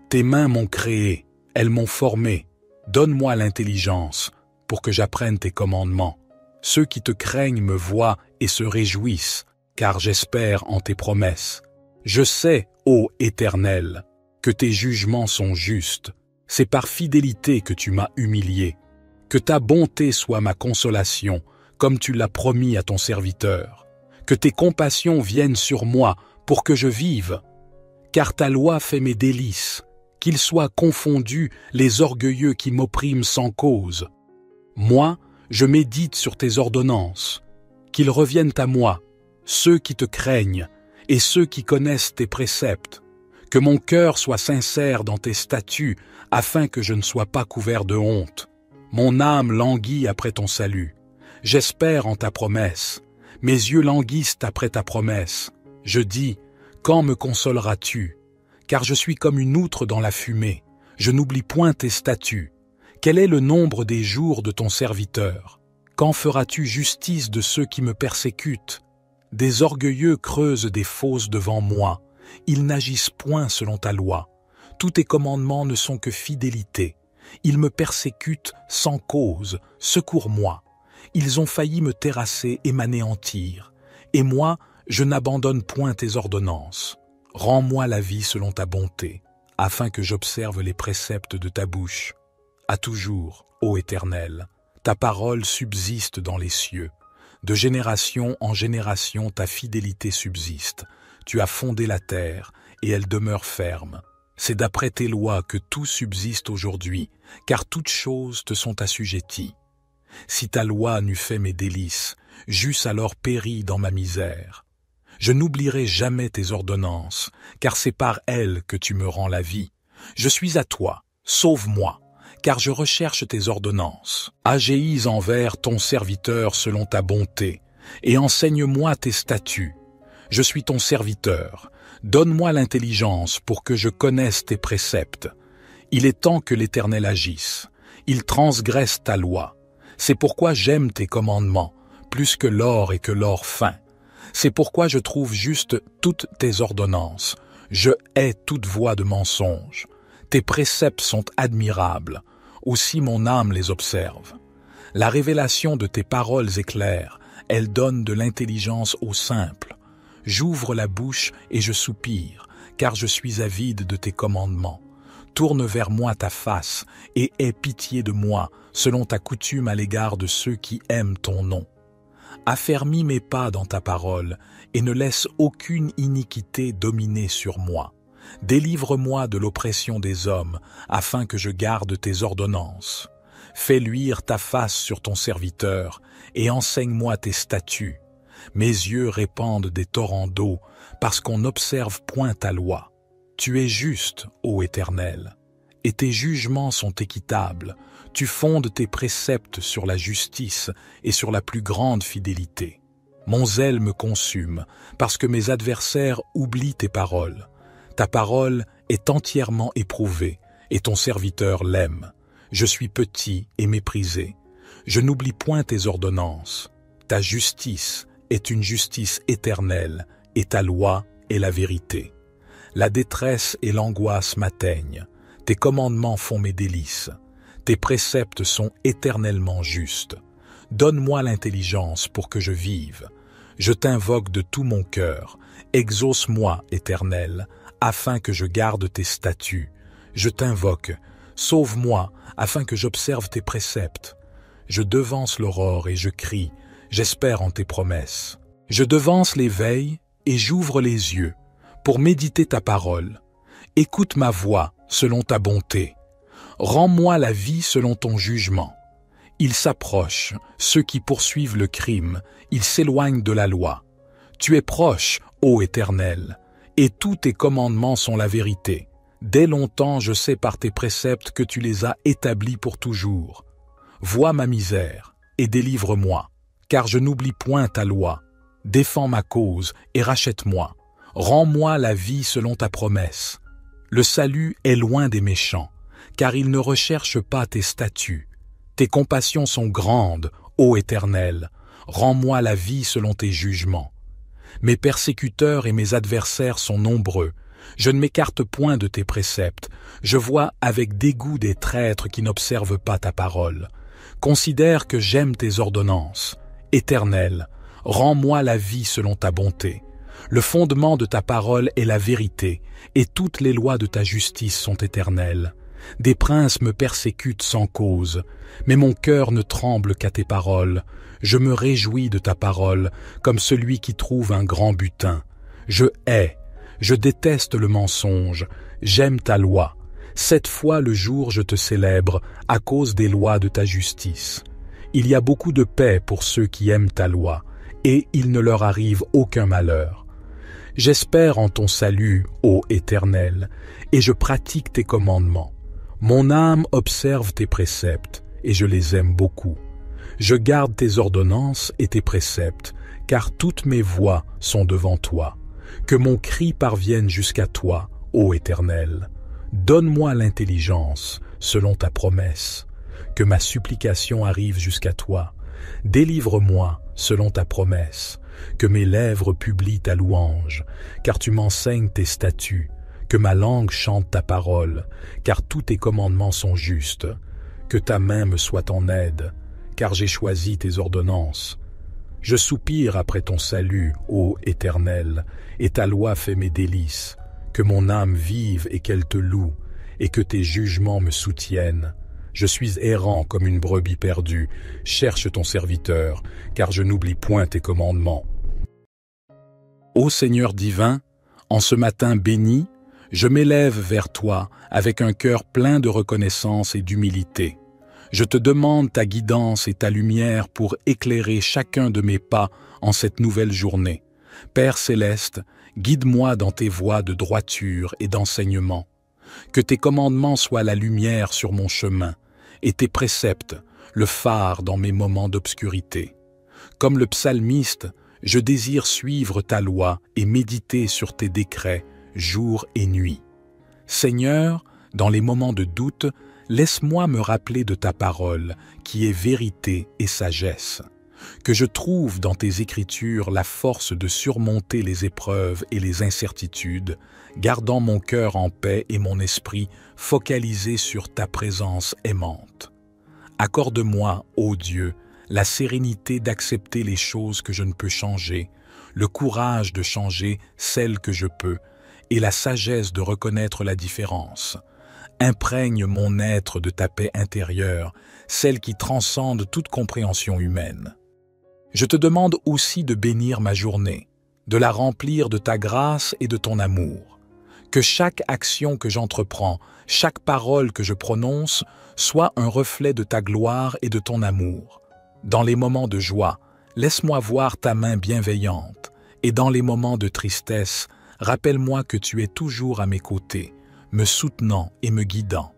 Tes mains m'ont créé, elles m'ont formé. Donne-moi l'intelligence pour que j'apprenne tes commandements. Ceux qui te craignent me voient et se réjouissent, car j'espère en tes promesses. Je sais, ô Éternel, que tes jugements sont justes. C'est par fidélité que tu m'as humilié. Que ta bonté soit ma consolation, comme tu l'as promis à ton serviteur. Que tes compassions viennent sur moi pour que je vive. Car ta loi fait mes délices. Qu'ils soient confondus les orgueilleux qui m'oppriment sans cause. Moi, je médite sur tes ordonnances. Qu'ils reviennent à moi, ceux qui te craignent et ceux qui connaissent tes préceptes. Que mon cœur soit sincère dans tes statuts, afin que je ne sois pas couvert de honte. Mon âme languit après ton salut. J'espère en ta promesse. Mes yeux languissent après ta promesse. Je dis, quand me consoleras-tu? Car je suis comme une outre dans la fumée. Je n'oublie point tes statuts. Quel est le nombre des jours de ton serviteur? Quand feras-tu justice de ceux qui me persécutent? Des orgueilleux creusent des fosses devant moi. Ils n'agissent point selon ta loi. Tous tes commandements ne sont que fidélité. Ils me persécutent sans cause. Secours-moi. Ils ont failli me terrasser et m'anéantir. Et moi, je n'abandonne point tes ordonnances. Rends-moi la vie selon ta bonté, afin que j'observe les préceptes de ta bouche. À toujours, ô Éternel, ta parole subsiste dans les cieux. De génération en génération, ta fidélité subsiste. Tu as fondé la terre, et elle demeure ferme. C'est d'après tes lois que tout subsiste aujourd'hui, car toutes choses te sont assujetties. Si ta loi n'eût fait mes délices, j'eusse alors péri dans ma misère. Je n'oublierai jamais tes ordonnances, car c'est par elles que tu me rends la vie. Je suis à toi, sauve-moi, car je recherche tes ordonnances. Agéis envers ton serviteur selon ta bonté, et enseigne-moi tes statuts. Je suis ton serviteur, donne-moi l'intelligence pour que je connaisse tes préceptes. Il est temps que l'Éternel agisse, il transgresse ta loi. C'est pourquoi j'aime tes commandements, plus que l'or et que l'or fin. C'est pourquoi je trouve juste toutes tes ordonnances. Je hais toute voie de mensonge. Tes préceptes sont admirables. Aussi mon âme les observe. La révélation de tes paroles est claire. Elle donne de l'intelligence aux simples. J'ouvre la bouche et je soupire, car je suis avide de tes commandements. Tourne vers moi ta face et aie pitié de moi, selon ta coutume à l'égard de ceux qui aiment ton nom. Affermis mes pas dans ta parole, et ne laisse aucune iniquité dominer sur moi. Délivre-moi de l'oppression des hommes, afin que je garde tes ordonnances. Fais luire ta face sur ton serviteur, et enseigne-moi tes statuts. Mes yeux répandent des torrents d'eau, parce qu'on n'observe point ta loi. Tu es juste, ô Éternel, et tes jugements sont équitables. Tu fondes tes préceptes sur la justice et sur la plus grande fidélité. Mon zèle me consume, parce que mes adversaires oublient tes paroles. Ta parole est entièrement éprouvée, et ton serviteur l'aime. Je suis petit et méprisé. Je n'oublie point tes ordonnances. Ta justice est une justice éternelle, et ta loi est la vérité. La détresse et l'angoisse m'atteignent. Tes commandements font mes délices. Tes préceptes sont éternellement justes. Donne-moi l'intelligence pour que je vive. Je t'invoque de tout mon cœur. Exauce-moi, Éternel, afin que je garde tes statuts. Je t'invoque. Sauve-moi, afin que j'observe tes préceptes. Je devance l'aurore et je crie. J'espère en tes promesses. Je devance l'éveil et j'ouvre les yeux pour méditer ta parole. Écoute ma voix selon ta bonté. Rends-moi la vie selon ton jugement. Ils s'approchent, ceux qui poursuivent le crime, ils s'éloignent de la loi. Tu es proche, ô Éternel, et tous tes commandements sont la vérité. Dès longtemps je sais par tes préceptes que tu les as établis pour toujours. Vois ma misère et délivre-moi, car je n'oublie point ta loi. Défends ma cause et rachète-moi. Rends-moi la vie selon ta promesse. Le salut est loin des méchants, car ils ne recherchent pas tes statuts. Tes compassions sont grandes, ô Éternel. Rends-moi la vie selon tes jugements. Mes persécuteurs et mes adversaires sont nombreux. Je ne m'écarte point de tes préceptes. Je vois avec dégoût des traîtres qui n'observent pas ta parole. Considère que j'aime tes ordonnances. Éternel, rends-moi la vie selon ta bonté. Le fondement de ta parole est la vérité, et toutes les lois de ta justice sont éternelles. Des princes me persécutent sans cause, mais mon cœur ne tremble qu'à tes paroles. Je me réjouis de ta parole, comme celui qui trouve un grand butin. Je déteste le mensonge, j'aime ta loi. 7 fois le jour je te célèbre, à cause des lois de ta justice. Il y a beaucoup de paix pour ceux qui aiment ta loi, et il ne leur arrive aucun malheur. J'espère en ton salut, ô Éternel, et je pratique tes commandements. Mon âme observe tes préceptes, et je les aime beaucoup. Je garde tes ordonnances et tes préceptes, car toutes mes voies sont devant toi. Que mon cri parvienne jusqu'à toi, ô Éternel. Donne-moi l'intelligence, selon ta promesse. Que ma supplication arrive jusqu'à toi. Délivre-moi, selon ta promesse. Que mes lèvres publient ta louange, car tu m'enseignes tes statuts. Que ma langue chante ta parole, car tous tes commandements sont justes. Que ta main me soit en aide, car j'ai choisi tes ordonnances. Je soupire après ton salut, ô Éternel, et ta loi fait mes délices. Que mon âme vive et qu'elle te loue, et que tes jugements me soutiennent. Je suis errant comme une brebis perdue. Cherche ton serviteur, car je n'oublie point tes commandements. Ô Seigneur divin, en ce matin béni, je m'élève vers toi avec un cœur plein de reconnaissance et d'humilité. Je te demande ta guidance et ta lumière pour éclairer chacun de mes pas en cette nouvelle journée. Père céleste, guide-moi dans tes voies de droiture et d'enseignement. Que tes commandements soient la lumière sur mon chemin, et tes préceptes, le phare dans mes moments d'obscurité. Comme le psalmiste, je désire suivre ta loi et méditer sur tes décrets, jour et nuit. Seigneur, dans les moments de doute, laisse-moi me rappeler de ta parole, qui est vérité et sagesse. Que je trouve dans tes écritures la force de surmonter les épreuves et les incertitudes, gardant mon cœur en paix et mon esprit focalisé sur ta présence aimante. Accorde-moi, ô Dieu, la sérénité d'accepter les choses que je ne peux changer, le courage de changer celles que je peux, et la sagesse de reconnaître la différence. Imprègne mon être de ta paix intérieure, celle qui transcende toute compréhension humaine. Je te demande aussi de bénir ma journée, de la remplir de ta grâce et de ton amour. Que chaque action que j'entreprends, chaque parole que je prononce, soit un reflet de ta gloire et de ton amour. Dans les moments de joie, laisse-moi voir ta main bienveillante, et dans les moments de tristesse, rappelle-moi que tu es toujours à mes côtés, me soutenant et me guidant.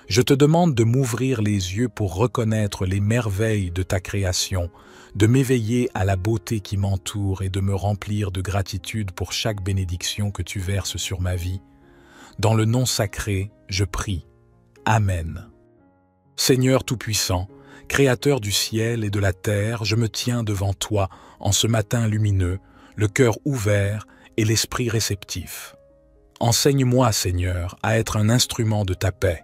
Je te demande de m'ouvrir les yeux pour reconnaître les merveilles de ta création, de m'éveiller à la beauté qui m'entoure et de me remplir de gratitude pour chaque bénédiction que tu verses sur ma vie. Dans le nom sacré, je prie. Amen. Seigneur Tout-Puissant, Créateur du ciel et de la terre, je me tiens devant toi en ce matin lumineux, le cœur ouvert et l'esprit réceptif. Enseigne-moi, Seigneur, à être un instrument de ta paix.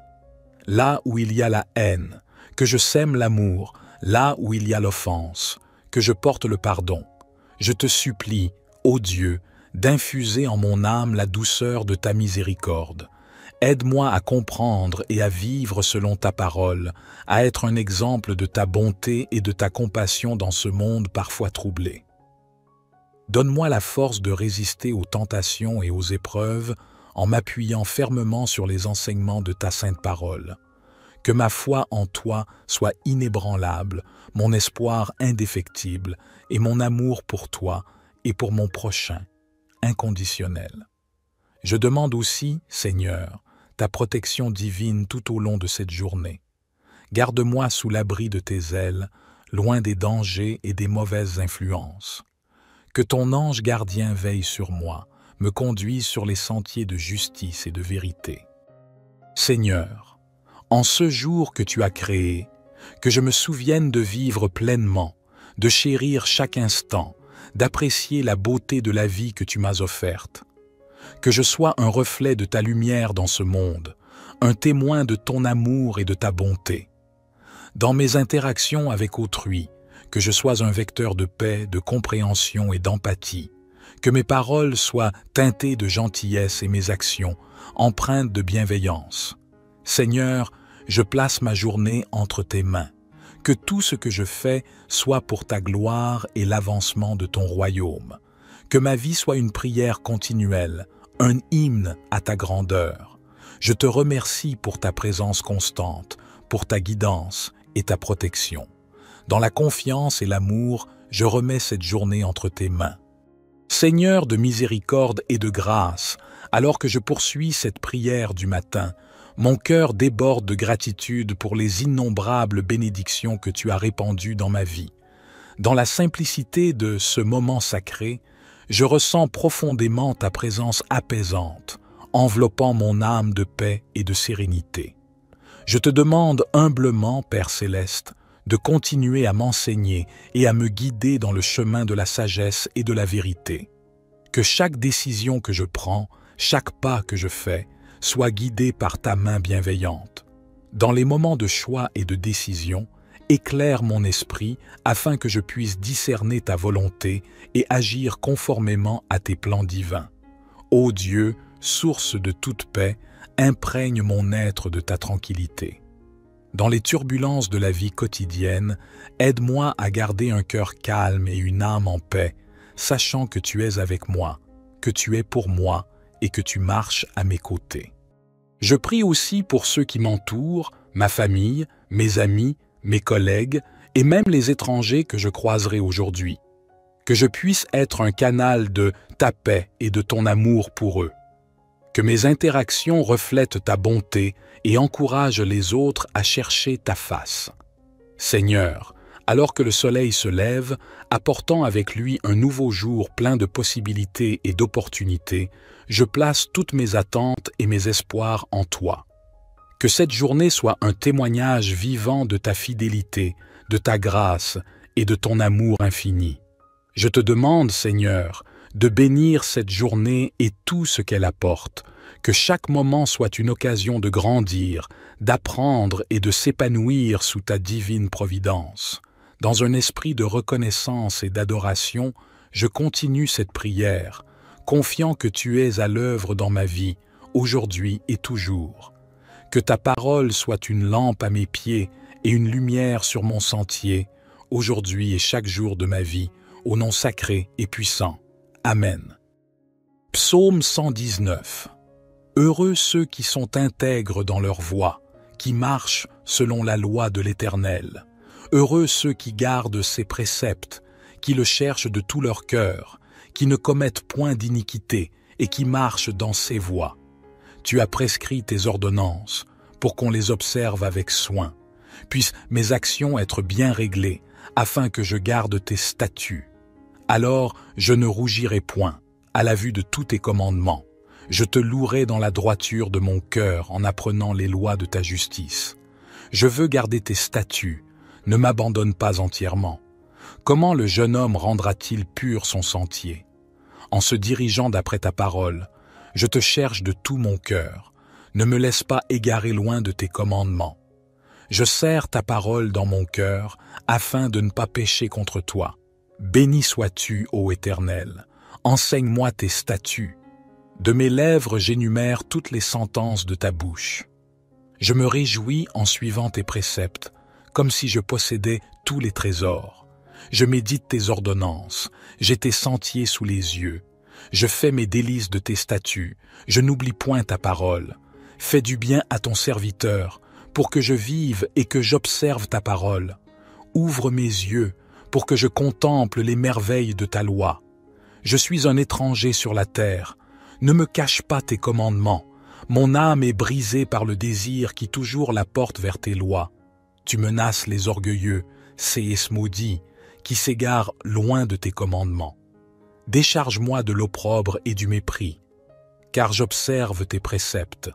Là où il y a la haine, que je sème l'amour, là où il y a l'offense, que je porte le pardon. Je te supplie, ô Dieu, d'infuser en mon âme la douceur de ta miséricorde. Aide-moi à comprendre et à vivre selon ta parole, à être un exemple de ta bonté et de ta compassion dans ce monde parfois troublé. Donne-moi la force de résister aux tentations et aux épreuves en m'appuyant fermement sur les enseignements de ta sainte parole. Que ma foi en toi soit inébranlable, mon espoir indéfectible et mon amour pour toi et pour mon prochain, inconditionnel. Je demande aussi, Seigneur, ta protection divine tout au long de cette journée. Garde-moi sous l'abri de tes ailes, loin des dangers et des mauvaises influences. Que ton ange gardien veille sur moi, me conduise sur les sentiers de justice et de vérité. Seigneur, en ce jour que tu as créé, que je me souvienne de vivre pleinement, de chérir chaque instant, d'apprécier la beauté de la vie que tu m'as offerte. Que je sois un reflet de ta lumière dans ce monde, un témoin de ton amour et de ta bonté. Dans mes interactions avec autrui, que je sois un vecteur de paix, de compréhension et d'empathie, que mes paroles soient teintées de gentillesse et mes actions empreintes de bienveillance. Seigneur, je place ma journée entre tes mains. Que tout ce que je fais soit pour ta gloire et l'avancement de ton royaume. Que ma vie soit une prière continuelle, un hymne à ta grandeur. Je te remercie pour ta présence constante, pour ta guidance et ta protection. Dans la confiance et l'amour, je remets cette journée entre tes mains. Seigneur de miséricorde et de grâce, alors que je poursuis cette prière du matin, mon cœur déborde de gratitude pour les innombrables bénédictions que tu as répandues dans ma vie. Dans la simplicité de ce moment sacré, je ressens profondément ta présence apaisante, enveloppant mon âme de paix et de sérénité. Je te demande humblement, Père céleste, de continuer à m'enseigner et à me guider dans le chemin de la sagesse et de la vérité. Que chaque décision que je prends, chaque pas que je fais, soit guidé par ta main bienveillante. Dans les moments de choix et de décision, éclaire mon esprit afin que je puisse discerner ta volonté et agir conformément à tes plans divins. Ô Dieu, source de toute paix, imprègne mon être de ta tranquillité. Dans les turbulences de la vie quotidienne, aide-moi à garder un cœur calme et une âme en paix, sachant que tu es avec moi, que tu es pour moi et que tu marches à mes côtés. Je prie aussi pour ceux qui m'entourent, ma famille, mes amis, mes collègues et même les étrangers que je croiserai aujourd'hui. Que je puisse être un canal de ta paix et de ton amour pour eux. Que mes interactions reflètent ta bonté et encouragent les autres à chercher ta face. Seigneur, alors que le soleil se lève, apportant avec lui un nouveau jour plein de possibilités et d'opportunités, je place toutes mes attentes et mes espoirs en toi. Que cette journée soit un témoignage vivant de ta fidélité, de ta grâce et de ton amour infini. Je te demande, Seigneur, de bénir cette journée et tout ce qu'elle apporte, que chaque moment soit une occasion de grandir, d'apprendre et de s'épanouir sous ta divine providence. Dans un esprit de reconnaissance et d'adoration, je continue cette prière, confiant que tu es à l'œuvre dans ma vie, aujourd'hui et toujours. Que ta parole soit une lampe à mes pieds et une lumière sur mon sentier, aujourd'hui et chaque jour de ma vie, au nom sacré et puissant. Amen. Psaume 119. Heureux ceux qui sont intègres dans leur voie, qui marchent selon la loi de l'Éternel. Heureux ceux qui gardent ses préceptes, qui le cherchent de tout leur cœur, qui ne commettent point d'iniquité et qui marchent dans ses voies. Tu as prescrit tes ordonnances pour qu'on les observe avec soin. Puissent mes actions être bien réglées, afin que je garde tes statuts. Alors je ne rougirai point à la vue de tous tes commandements. Je te louerai dans la droiture de mon cœur en apprenant les lois de ta justice. Je veux garder tes statuts, ne m'abandonne pas entièrement. Comment le jeune homme rendra-t-il pur son sentier? En se dirigeant d'après ta parole, Je te cherche de tout mon cœur. Ne me laisse pas égarer loin de tes commandements. Je serre ta parole dans mon cœur, afin de ne pas pécher contre toi. Béni sois-tu, ô Éternel. Enseigne-moi tes statuts. De mes lèvres j'énumère toutes les sentences de ta bouche. Je me réjouis en suivant tes préceptes, comme si je possédais tous les trésors. Je médite tes ordonnances, j'ai tes sentiers sous les yeux. Je fais mes délices de tes statuts, je n'oublie point ta parole. Fais du bien à ton serviteur, pour que je vive et que j'observe ta parole. Ouvre mes yeux, pour que je contemple les merveilles de ta loi. Je suis un étranger sur la terre, ne me cache pas tes commandements. Mon âme est brisée par le désir qui toujours la porte vers tes lois. Tu menaces les orgueilleux, séis maudits, qui s'égarent loin de tes commandements. Décharge-moi de l'opprobre et du mépris, car j'observe tes préceptes.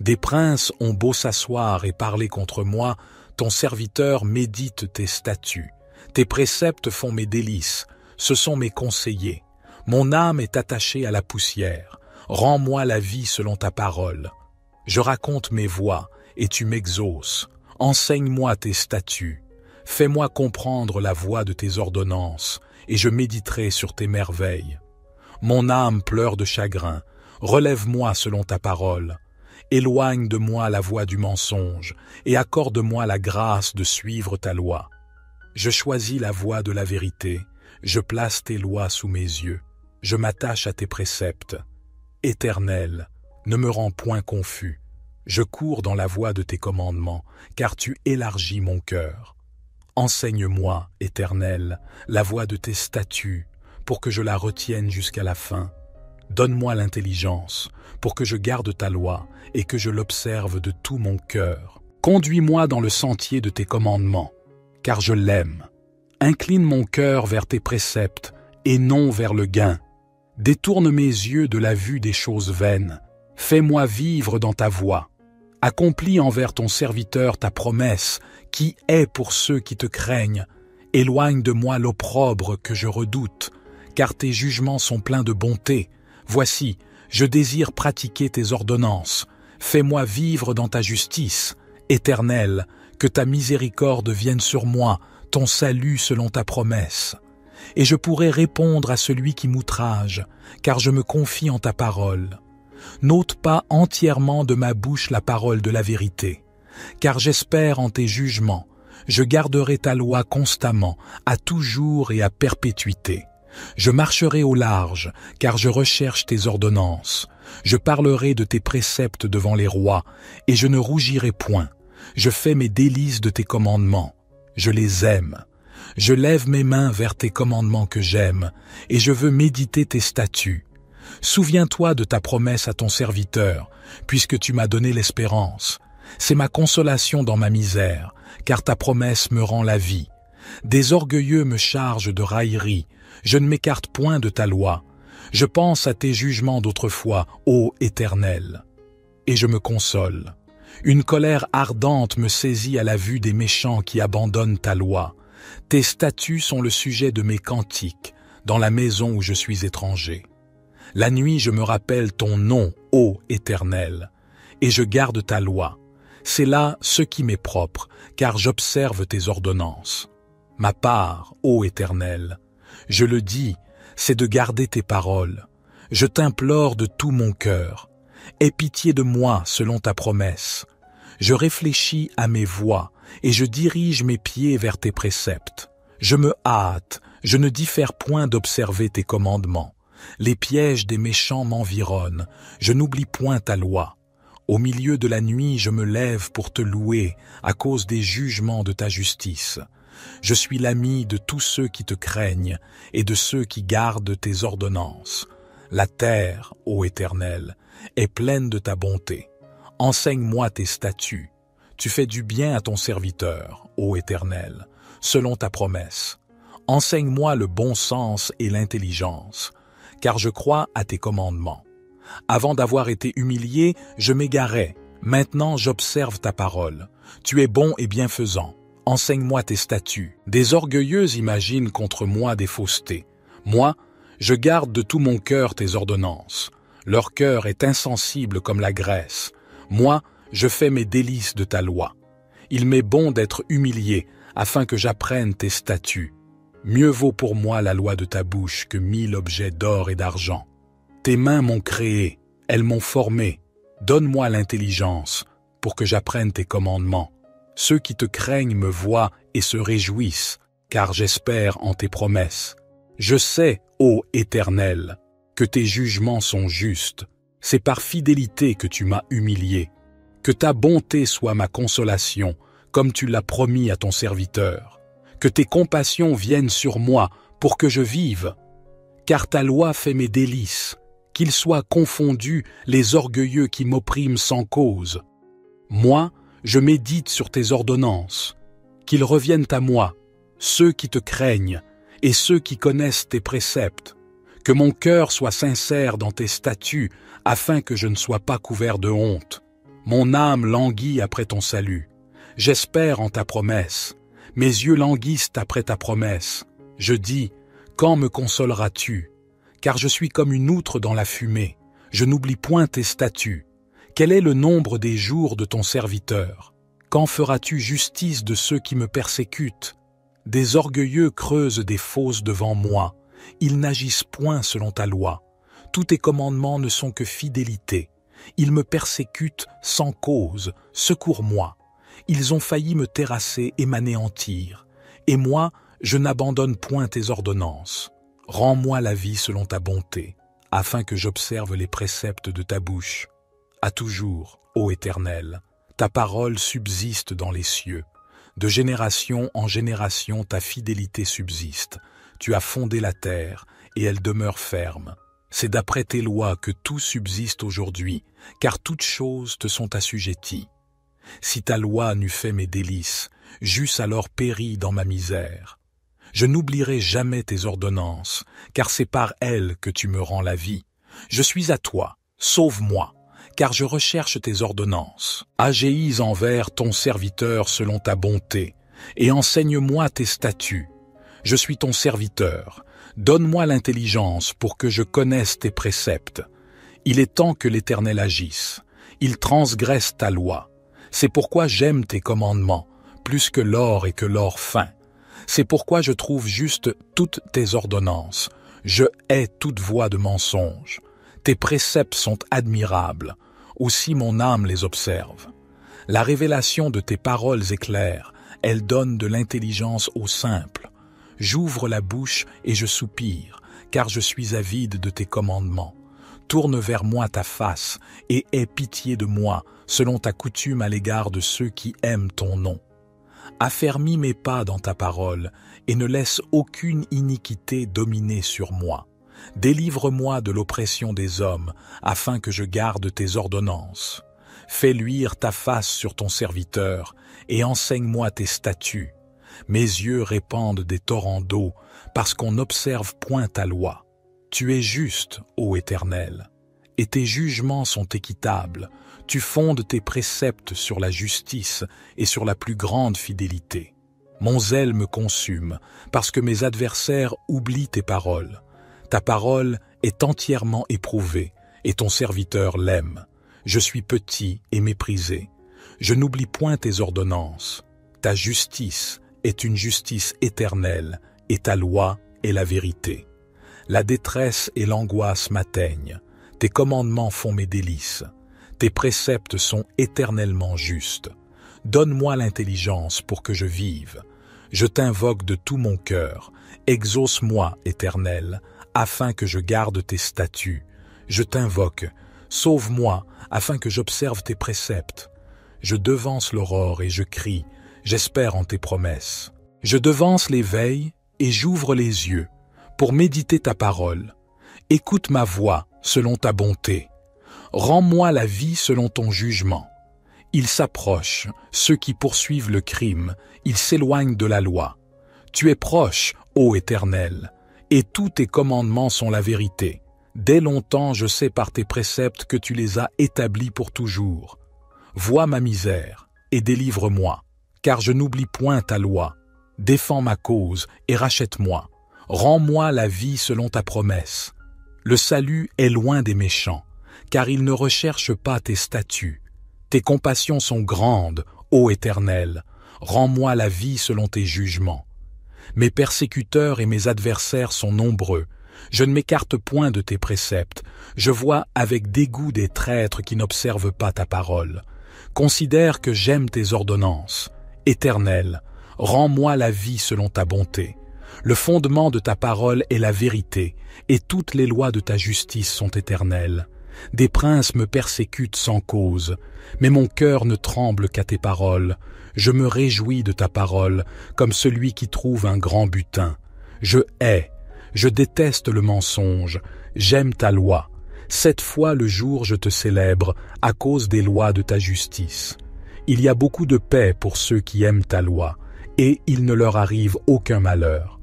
Des princes ont beau s'asseoir et parler contre moi, ton serviteur médite tes statuts. Tes préceptes font mes délices, ce sont mes conseillers. Mon âme est attachée à la poussière. Rends-moi la vie selon ta parole. Je raconte mes voies, et tu m'exauces. Enseigne-moi tes statuts. Fais-moi comprendre la voie de tes ordonnances, et je méditerai sur tes merveilles. Mon âme pleure de chagrin. Relève-moi selon ta parole. Éloigne de moi la voie du mensonge, et accorde-moi la grâce de suivre ta loi. Je choisis la voie de la vérité, je place tes lois sous mes yeux, je m'attache à tes préceptes. Éternel, ne me rends point confus, je cours dans la voie de tes commandements, car tu élargis mon cœur. Enseigne-moi, Éternel, la voie de tes statuts, pour que je la retienne jusqu'à la fin. Donne-moi l'intelligence, pour que je garde ta loi et que je l'observe de tout mon cœur. Conduis-moi dans le sentier de tes commandements, car je l'aime. Incline mon cœur vers tes préceptes et non vers le gain. Détourne mes yeux de la vue des choses vaines. Fais-moi vivre dans ta voie. Accomplis envers ton serviteur ta promesse, qui est pour ceux qui te craignent. Éloigne de moi l'opprobre que je redoute, car tes jugements sont pleins de bonté. Voici, je désire pratiquer tes ordonnances. Fais-moi vivre dans ta justice. Éternel, que ta miséricorde vienne sur moi, ton salut selon ta promesse. Et je pourrai répondre à celui qui m'outrage, car je me confie en ta parole. N'ôte pas entièrement de ma bouche la parole de la vérité, car j'espère en tes jugements. Je garderai ta loi constamment, à toujours et à perpétuité. Je marcherai au large, car je recherche tes ordonnances. Je parlerai de tes préceptes devant les rois, et je ne rougirai point. Je fais mes délices de tes commandements. Je les aime. Je lève mes mains vers tes commandements que j'aime, et je veux méditer tes statuts. Souviens-toi de ta promesse à ton serviteur, puisque tu m'as donné l'espérance. C'est ma consolation dans ma misère, car ta promesse me rend la vie. Des orgueilleux me chargent de raillerie, je ne m'écarte point de ta loi. Je pense à tes jugements d'autrefois, ô Éternel, et je me console. Une colère ardente me saisit à la vue des méchants qui abandonnent ta loi. Tes statuts sont le sujet de mes cantiques, dans la maison où je suis étranger. La nuit je me rappelle ton nom, ô Éternel, et je garde ta loi. C'est là ce qui m'est propre, car j'observe tes ordonnances. Ma part, ô Éternel, je le dis, c'est de garder tes paroles. Je t'implore de tout mon cœur. Aie pitié de moi selon ta promesse. Je réfléchis à mes voies et je dirige mes pieds vers tes préceptes. Je me hâte, je ne diffère point d'observer tes commandements. Les pièges des méchants m'environnent, je n'oublie point ta loi. Au milieu de la nuit, je me lève pour te louer à cause des jugements de ta justice. Je suis l'ami de tous ceux qui te craignent et de ceux qui gardent tes ordonnances. La terre, ô Éternel, est pleine de ta bonté. Enseigne-moi tes statuts. Tu fais du bien à ton serviteur, ô Éternel, selon ta promesse. Enseigne-moi le bon sens et l'intelligence, car je crois à tes commandements. Avant d'avoir été humilié, je m'égarais. Maintenant, j'observe ta parole. Tu es bon et bienfaisant. Enseigne-moi tes statuts. Des orgueilleux imaginent contre moi des faussetés. Moi, je garde de tout mon cœur tes ordonnances. Leur cœur est insensible comme la graisse. Moi, je fais mes délices de ta loi. Il m'est bon d'être humilié, afin que j'apprenne tes statuts. Mieux vaut pour moi la loi de ta bouche que 1000 objets d'or et d'argent. Tes mains m'ont créé, elles m'ont formé. Donne-moi l'intelligence pour que j'apprenne tes commandements. Ceux qui te craignent me voient et se réjouissent, car j'espère en tes promesses. Je sais, ô Éternel, que tes jugements sont justes. C'est par fidélité que tu m'as humilié. Que ta bonté soit ma consolation, comme tu l'as promis à ton serviteur. Que tes compassions viennent sur moi pour que je vive. Car ta loi fait mes délices. Qu'ils soient confondus les orgueilleux qui m'oppriment sans cause. Moi, je médite sur tes ordonnances. Qu'ils reviennent à moi, ceux qui te craignent et ceux qui connaissent tes préceptes. Que mon cœur soit sincère dans tes statuts, afin que je ne sois pas couvert de honte. Mon âme languit après ton salut. J'espère en ta promesse. Mes yeux languissent après ta promesse. Je dis, quand me consoleras-tu? Car je suis comme une outre dans la fumée. Je n'oublie point tes statuts. Quel est le nombre des jours de ton serviteur? Quand feras-tu justice de ceux qui me persécutent? Des orgueilleux creusent des fosses devant moi. Ils n'agissent point selon ta loi. Tous tes commandements ne sont que fidélité. Ils me persécutent sans cause. Secours-moi. Ils ont failli me terrasser et m'anéantir. Et moi, je n'abandonne point tes ordonnances. Rends-moi la vie selon ta bonté, afin que j'observe les préceptes de ta bouche. À toujours, ô Éternel, ta parole subsiste dans les cieux. De génération en génération, ta fidélité subsiste. Tu as fondé la terre, et elle demeure ferme. C'est d'après tes lois que tout subsiste aujourd'hui, car toutes choses te sont assujetties. Si ta loi n'eût fait mes délices, j'eusse alors péri dans ma misère. Je n'oublierai jamais tes ordonnances, car c'est par elles que tu me rends la vie. Je suis à toi, sauve-moi, car je recherche tes ordonnances. Agéis envers ton serviteur selon ta bonté, et enseigne-moi tes statuts. Je suis ton serviteur, donne-moi l'intelligence pour que je connaisse tes préceptes. Il est temps que l'Éternel agisse, il transgresse ta loi. C'est pourquoi j'aime tes commandements, plus que l'or et que l'or fin. C'est pourquoi je trouve juste toutes tes ordonnances. Je hais toute voie de mensonge. Tes préceptes sont admirables. Aussi mon âme les observe. La révélation de tes paroles est claire. Elle donne de l'intelligence aux simples. J'ouvre la bouche et je soupire, car je suis avide de tes commandements. Tourne vers moi ta face et aie pitié de moi, selon ta coutume à l'égard de ceux qui aiment ton nom. Affermis mes pas dans ta parole, et ne laisse aucune iniquité dominer sur moi. Délivre-moi de l'oppression des hommes, afin que je garde tes ordonnances. Fais luire ta face sur ton serviteur, et enseigne-moi tes statuts. Mes yeux répandent des torrents d'eau, parce qu'on n'observe point ta loi. Tu es juste, ô Éternel, et tes jugements sont équitables. Tu fondes tes préceptes sur la justice et sur la plus grande fidélité. Mon zèle me consume, parce que mes adversaires oublient tes paroles. Ta parole est entièrement éprouvée, et ton serviteur l'aime. Je suis petit et méprisé. Je n'oublie point tes ordonnances. Ta justice est une justice éternelle, et ta loi est la vérité. La détresse et l'angoisse m'atteignent. Tes commandements font mes délices. Tes préceptes sont éternellement justes. Donne-moi l'intelligence pour que je vive. Je t'invoque de tout mon cœur. Exauce-moi, Éternel, afin que je garde tes statuts. Je t'invoque. Sauve-moi, afin que j'observe tes préceptes. Je devance l'aurore et je crie. J'espère en tes promesses. Je devance les veilles et j'ouvre les yeux pour méditer ta parole. Écoute ma voix selon ta bonté. Rends-moi la vie selon ton jugement. Ils s'approchent, ceux qui poursuivent le crime, ils s'éloignent de la loi. Tu es proche, ô Éternel, et tous tes commandements sont la vérité. Dès longtemps je sais par tes préceptes que tu les as établis pour toujours. Vois ma misère et délivre-moi, car je n'oublie point ta loi. Défends ma cause et rachète-moi. Rends-moi la vie selon ta promesse. Le salut est loin des méchants, car ils ne recherchent pas tes statuts. Tes compassions sont grandes, ô Éternel, rends-moi la vie selon tes jugements. Mes persécuteurs et mes adversaires sont nombreux, je ne m'écarte point de tes préceptes, je vois avec dégoût des traîtres qui n'observent pas ta parole. Considère que j'aime tes ordonnances. Éternel, rends-moi la vie selon ta bonté. Le fondement de ta parole est la vérité, et toutes les lois de ta justice sont éternelles. Des princes me persécutent sans cause, mais mon cœur ne tremble qu'à tes paroles. Je me réjouis de ta parole, comme celui qui trouve un grand butin. Je déteste le mensonge, j'aime ta loi. 7 fois le jour je te célèbre, à cause des lois de ta justice. Il y a beaucoup de paix pour ceux qui aiment ta loi, et il ne leur arrive aucun malheur.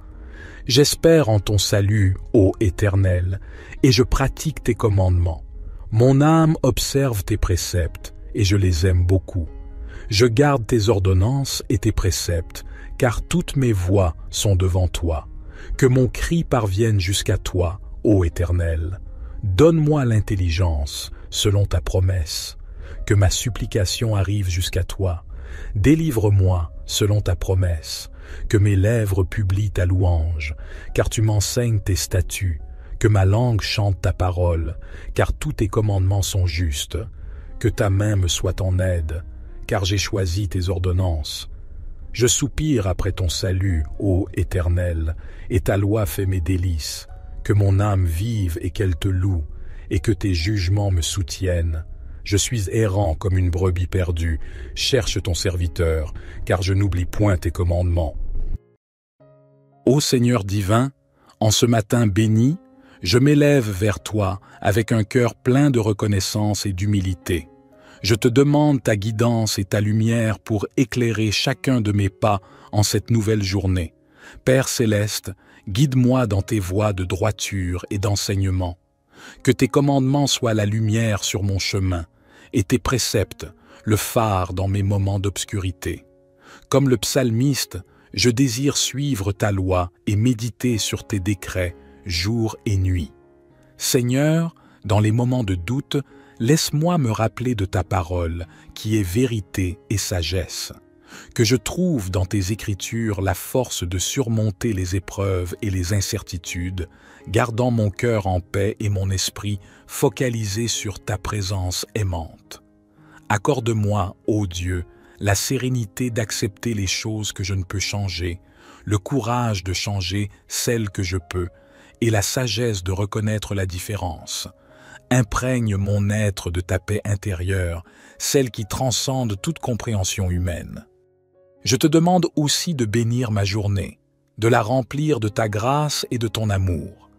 J'espère en ton salut, ô Éternel, et je pratique tes commandements. Mon âme observe tes préceptes, et je les aime beaucoup. Je garde tes ordonnances et tes préceptes, car toutes mes voies sont devant toi. Que mon cri parvienne jusqu'à toi, ô Éternel. Donne-moi l'intelligence, selon ta promesse. Que ma supplication arrive jusqu'à toi. Délivre-moi, selon ta promesse. Que mes lèvres publient ta louange, car tu m'enseignes tes statuts. Que ma langue chante ta parole, car tous tes commandements sont justes. Que ta main me soit en aide, car j'ai choisi tes ordonnances. Je soupire après ton salut, ô Éternel, et ta loi fait mes délices. Que mon âme vive et qu'elle te loue, et que tes jugements me soutiennent. Je suis errant comme une brebis perdue, cherche ton serviteur, car je n'oublie point tes commandements. Ô Seigneur divin, en ce matin béni, je m'élève vers toi avec un cœur plein de reconnaissance et d'humilité. Je te demande ta guidance et ta lumière pour éclairer chacun de mes pas en cette nouvelle journée. Père céleste, guide-moi dans tes voies de droiture et d'enseignement. Que tes commandements soient la lumière sur mon chemin, et tes préceptes, le phare dans mes moments d'obscurité. Comme le psalmiste, je désire suivre ta loi et méditer sur tes décrets, jour et nuit. Seigneur, dans les moments de doute, laisse-moi me rappeler de ta parole, qui est vérité et sagesse. Que je trouve dans tes écritures la force de surmonter les épreuves et les incertitudes, gardant mon cœur en paix et mon esprit focalisé sur ta présence aimante. Accorde-moi, ô Dieu, la sérénité d'accepter les choses que je ne peux changer, le courage de changer celles que je peux, et la sagesse de reconnaître la différence. Imprègne mon être de ta paix intérieure, celle qui transcende toute compréhension humaine. Je te demande aussi de bénir ma journée, de la remplir de ta grâce et de ton amour.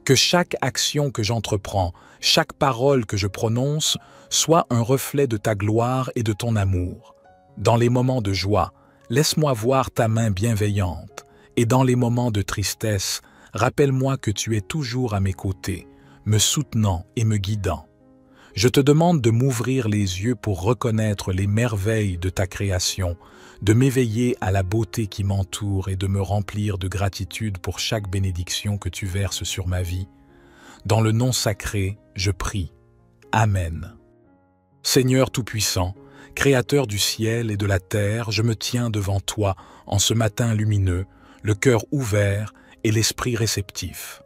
Que chaque action que j'entreprends, chaque parole que je prononce, soit un reflet de ta gloire et de ton amour. Dans les moments de joie, laisse-moi voir ta main bienveillante, et dans les moments de tristesse, rappelle-moi que tu es toujours à mes côtés, me soutenant et me guidant. Je te demande de m'ouvrir les yeux pour reconnaître les merveilles de ta création, de m'éveiller à la beauté qui m'entoure et de me remplir de gratitude pour chaque bénédiction que tu verses sur ma vie. Dans le nom sacré, je prie. Amen. Seigneur Tout-Puissant, Créateur du ciel et de la terre, je me tiens devant toi en ce matin lumineux, le cœur ouvert et l'esprit réceptif.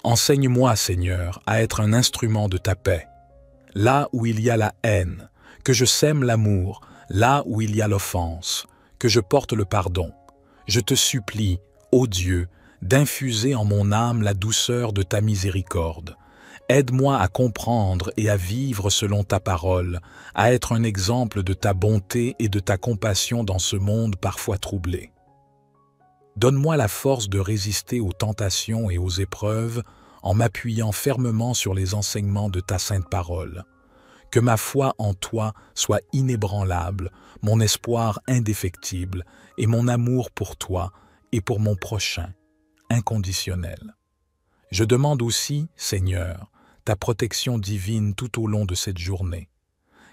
Enseigne-moi, Seigneur, à être un instrument de ta paix. Là où il y a la haine, que je sème l'amour, là où il y a l'offense, que je porte le pardon. Je te supplie, ô Dieu, d'infuser en mon âme la douceur de ta miséricorde. Aide-moi à comprendre et à vivre selon ta parole, à être un exemple de ta bonté et de ta compassion dans ce monde parfois troublé. Donne-moi la force de résister aux tentations et aux épreuves en m'appuyant fermement sur les enseignements de ta sainte parole. Que ma foi en toi soit inébranlable, mon espoir indéfectible et mon amour pour toi et pour mon prochain, inconditionnel. Je demande aussi, Seigneur, ta protection divine tout au long de cette journée.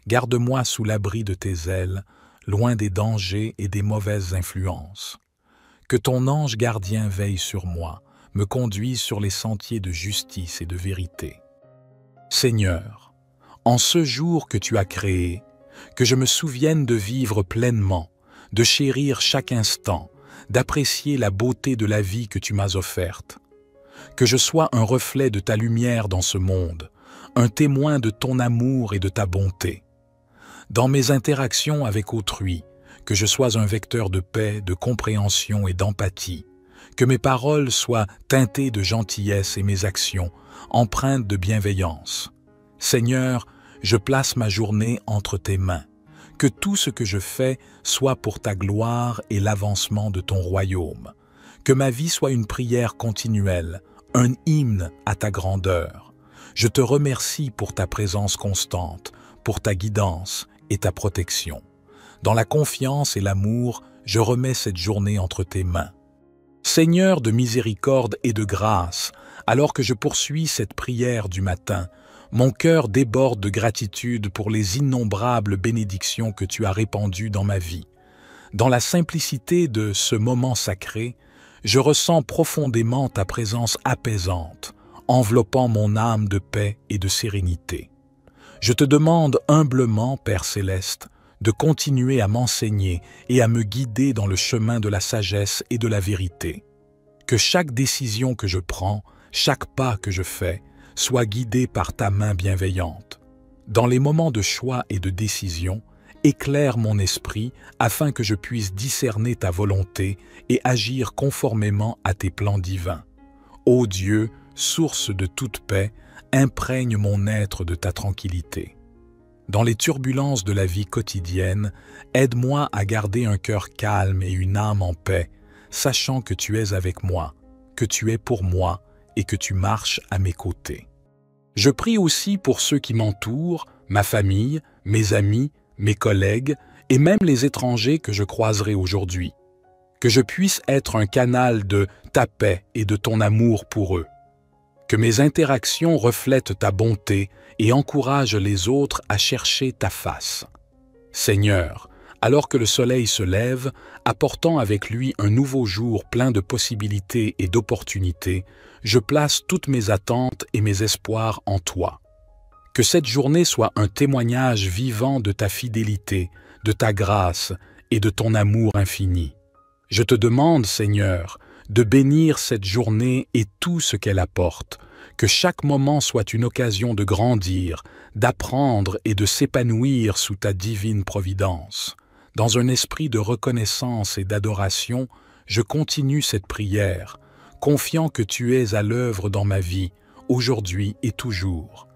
Garde-moi sous l'abri de tes ailes, loin des dangers et des mauvaises influences. Que ton ange gardien veille sur moi, me conduise sur les sentiers de justice et de vérité. Seigneur, En ce jour que tu as créé, que je me souvienne de vivre pleinement, de chérir chaque instant, d'apprécier la beauté de la vie que tu m'as offerte. Que je sois un reflet de ta lumière dans ce monde, un témoin de ton amour et de ta bonté. Dans mes interactions avec autrui, que je sois un vecteur de paix, de compréhension et d'empathie, que mes paroles soient teintées de gentillesse et mes actions empreintes de bienveillance. Seigneur, je place ma journée entre tes mains. Que tout ce que je fais soit pour ta gloire et l'avancement de ton royaume. Que ma vie soit une prière continuelle, un hymne à ta grandeur. Je te remercie pour ta présence constante, pour ta guidance et ta protection. Dans la confiance et l'amour, je remets cette journée entre tes mains. Seigneur de miséricorde et de grâce, alors que je poursuis cette prière du matin, mon cœur déborde de gratitude pour les innombrables bénédictions que tu as répandues dans ma vie. Dans la simplicité de ce moment sacré, je ressens profondément ta présence apaisante, enveloppant mon âme de paix et de sérénité. Je te demande humblement, Père céleste, de continuer à m'enseigner et à me guider dans le chemin de la sagesse et de la vérité. Que chaque décision que je prends, chaque pas que je fais, soit guidé par ta main bienveillante. Dans les moments de choix et de décision, éclaire mon esprit afin que je puisse discerner ta volonté et agir conformément à tes plans divins. Ô Dieu, source de toute paix, imprègne mon être de ta tranquillité. Dans les turbulences de la vie quotidienne, aide-moi à garder un cœur calme et une âme en paix, sachant que tu es avec moi, que tu es pour moi et que tu marches à mes côtés. Je prie aussi pour ceux qui m'entourent, ma famille, mes amis, mes collègues et même les étrangers que je croiserai aujourd'hui. Que je puisse être un canal de ta paix et de ton amour pour eux. Que mes interactions reflètent ta bonté et encouragent les autres à chercher ta face. Seigneur, alors que le soleil se lève, apportant avec lui un nouveau jour plein de possibilités et d'opportunités, je place toutes mes attentes et mes espoirs en toi. Que cette journée soit un témoignage vivant de ta fidélité, de ta grâce et de ton amour infini. Je te demande, Seigneur, de bénir cette journée et tout ce qu'elle apporte, que chaque moment soit une occasion de grandir, d'apprendre et de s'épanouir sous ta divine providence. Dans un esprit de reconnaissance et d'adoration, je continue cette prière, confiant que tu es à l'œuvre dans ma vie, aujourd'hui et toujours.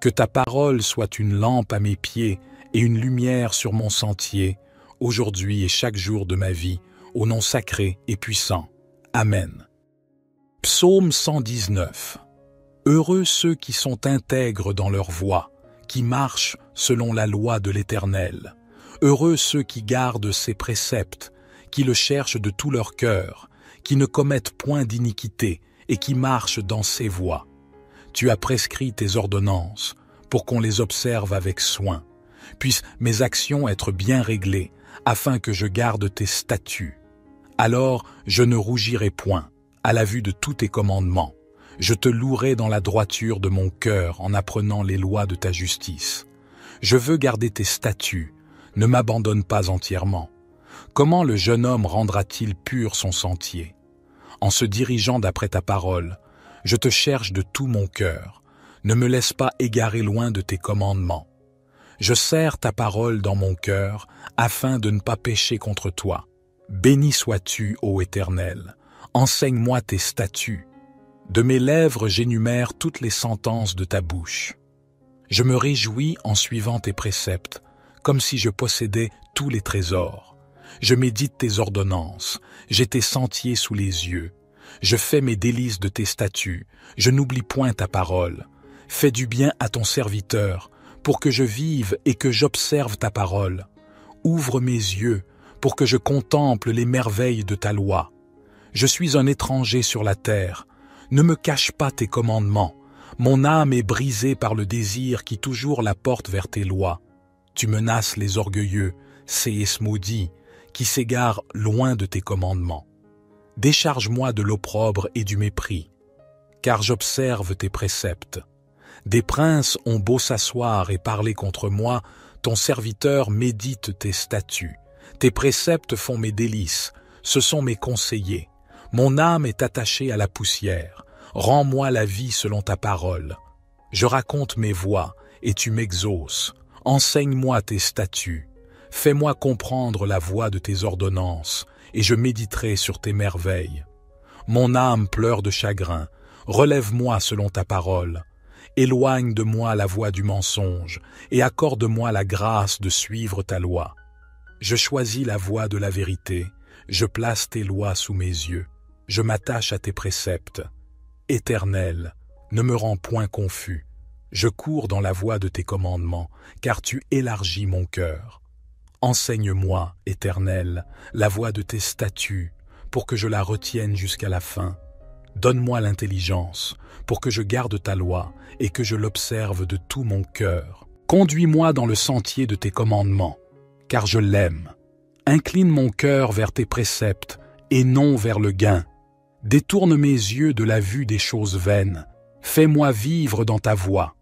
Que ta parole soit une lampe à mes pieds et une lumière sur mon sentier, aujourd'hui et chaque jour de ma vie, au nom sacré et puissant. Amen. Psaume 119. Heureux ceux qui sont intègres dans leur voie, qui marchent selon la loi de l'Éternel. Heureux ceux qui gardent ses préceptes, qui le cherchent de tout leur cœur, qui ne commettent point d'iniquité et qui marchent dans ses voies. Tu as prescrit tes ordonnances pour qu'on les observe avec soin. Puissent mes actions être bien réglées, afin que je garde tes statuts. Alors je ne rougirai point à la vue de tous tes commandements. Je te louerai dans la droiture de mon cœur en apprenant les lois de ta justice. Je veux garder tes statuts, ne m'abandonne pas entièrement. Comment le jeune homme rendra-t-il pur son sentier? En se dirigeant d'après ta parole, je te cherche de tout mon cœur. Ne me laisse pas égarer loin de tes commandements. Je serre ta parole dans mon cœur afin de ne pas pécher contre toi. Béni sois-tu, ô Éternel. Enseigne-moi tes statuts. De mes lèvres j'énumère toutes les sentences de ta bouche. Je me réjouis en suivant tes préceptes, comme si je possédais tous les trésors. Je médite tes ordonnances, j'ai tes sentiers sous les yeux. Je fais mes délices de tes statuts, je n'oublie point ta parole. Fais du bien à ton serviteur, pour que je vive et que j'observe ta parole. Ouvre mes yeux, pour que je contemple les merveilles de ta loi. Je suis un étranger sur la terre. Ne me cache pas tes commandements. Mon âme est brisée par le désir qui toujours la porte vers tes lois. Tu menaces les orgueilleux, séis maudits, qui s'égarent loin de tes commandements. Décharge-moi de l'opprobre et du mépris, car j'observe tes préceptes. Des princes ont beau s'asseoir et parler contre moi, ton serviteur médite tes statuts. Tes préceptes font mes délices, ce sont mes conseillers. Mon âme est attachée à la poussière. Rends-moi la vie selon ta parole. Je raconte mes voies, et tu m'exauces. Enseigne-moi tes statuts. Fais-moi comprendre la voie de tes ordonnances, et je méditerai sur tes merveilles. Mon âme pleure de chagrin. Relève-moi selon ta parole. Éloigne de moi la voie du mensonge, et accorde-moi la grâce de suivre ta loi. Je choisis la voie de la vérité, je place tes lois sous mes yeux, je m'attache à tes préceptes. Éternel, ne me rends point confus. Je cours dans la voie de tes commandements, car tu élargis mon cœur. Enseigne-moi, Éternel, la voie de tes statuts, pour que je la retienne jusqu'à la fin. Donne-moi l'intelligence, pour que je garde ta loi et que je l'observe de tout mon cœur. Conduis-moi dans le sentier de tes commandements, car je l'aime. Incline mon cœur vers tes préceptes et non vers le gain. Détourne mes yeux de la vue des choses vaines. Fais-moi vivre dans ta voie.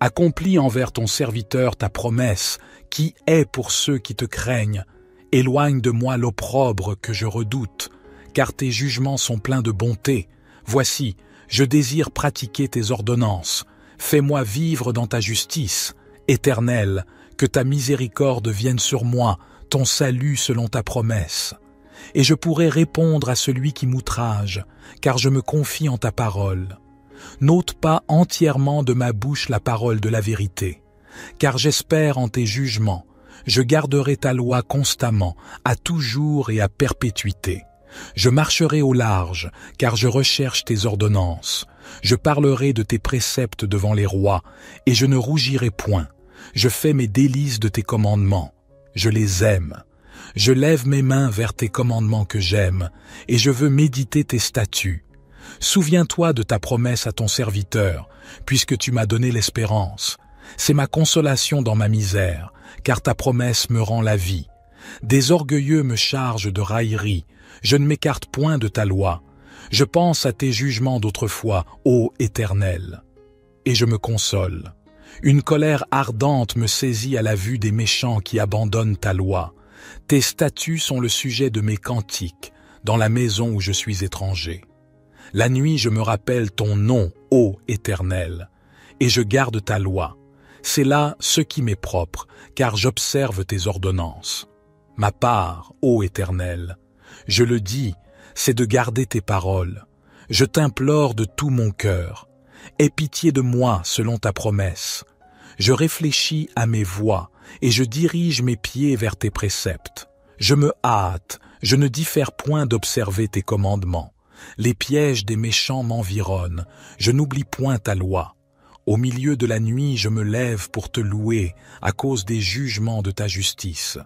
Accomplis envers ton serviteur ta promesse, qui est pour ceux qui te craignent. Éloigne de moi l'opprobre que je redoute, car tes jugements sont pleins de bonté. Voici, je désire pratiquer tes ordonnances. Fais-moi vivre dans ta justice. Éternel, que ta miséricorde vienne sur moi, ton salut selon ta promesse. Et je pourrai répondre à celui qui m'outrage, car je me confie en ta parole. N'ôte pas entièrement de ma bouche la parole de la vérité, car j'espère en tes jugements. Je garderai ta loi constamment, à toujours et à perpétuité. Je marcherai au large, car je recherche tes ordonnances. Je parlerai de tes préceptes devant les rois, et je ne rougirai point. Je fais mes délices de tes commandements. Je les aime. Je lève mes mains vers tes commandements que j'aime, et je veux méditer tes statuts. Souviens-toi de ta promesse à ton serviteur, puisque tu m'as donné l'espérance. C'est ma consolation dans ma misère, car ta promesse me rend la vie. Des orgueilleux me chargent de raillerie. Je ne m'écarte point de ta loi. Je pense à tes jugements d'autrefois, ô Éternel. Et je me console. Une colère ardente me saisit à la vue des méchants qui abandonnent ta loi. Tes statuts sont le sujet de mes cantiques, dans la maison où je suis étranger. La nuit je me rappelle ton nom, ô Éternel, et je garde ta loi. C'est là ce qui m'est propre, car j'observe tes ordonnances. Ma part, ô Éternel, je le dis, c'est de garder tes paroles. Je t'implore de tout mon cœur. Aie pitié de moi selon ta promesse. Je réfléchis à mes voies et je dirige mes pieds vers tes préceptes. Je me hâte, je ne diffère point d'observer tes commandements. Les pièges des méchants m'environnent, je n'oublie point ta loi. Au milieu de la nuit, je me lève pour te louer à cause des jugements de ta justice.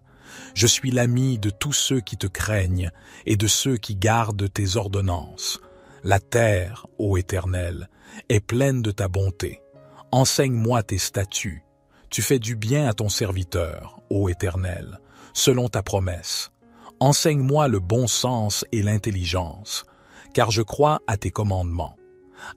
Je suis l'ami de tous ceux qui te craignent et de ceux qui gardent tes ordonnances. La terre, ô Éternel, est pleine de ta bonté. Enseigne-moi tes statuts. Tu fais du bien à ton serviteur, ô Éternel, selon ta promesse. Enseigne-moi le bon sens et l'intelligence, car je crois à tes commandements.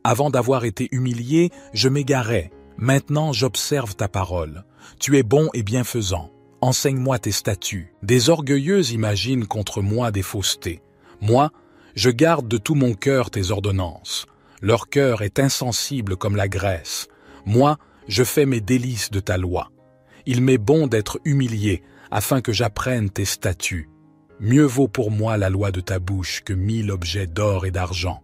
Avant d'avoir été humilié, je m'égarais. Maintenant, j'observe ta parole. Tu es bon et bienfaisant. Enseigne-moi tes statuts. Des orgueilleux imaginent contre moi des faussetés. Moi, je garde de tout mon cœur tes ordonnances. Leur cœur est insensible comme la graisse. Moi, je fais mes délices de ta loi. Il m'est bon d'être humilié, afin que j'apprenne tes statuts. Mieux vaut pour moi la loi de ta bouche que 1000 objets d'or et d'argent.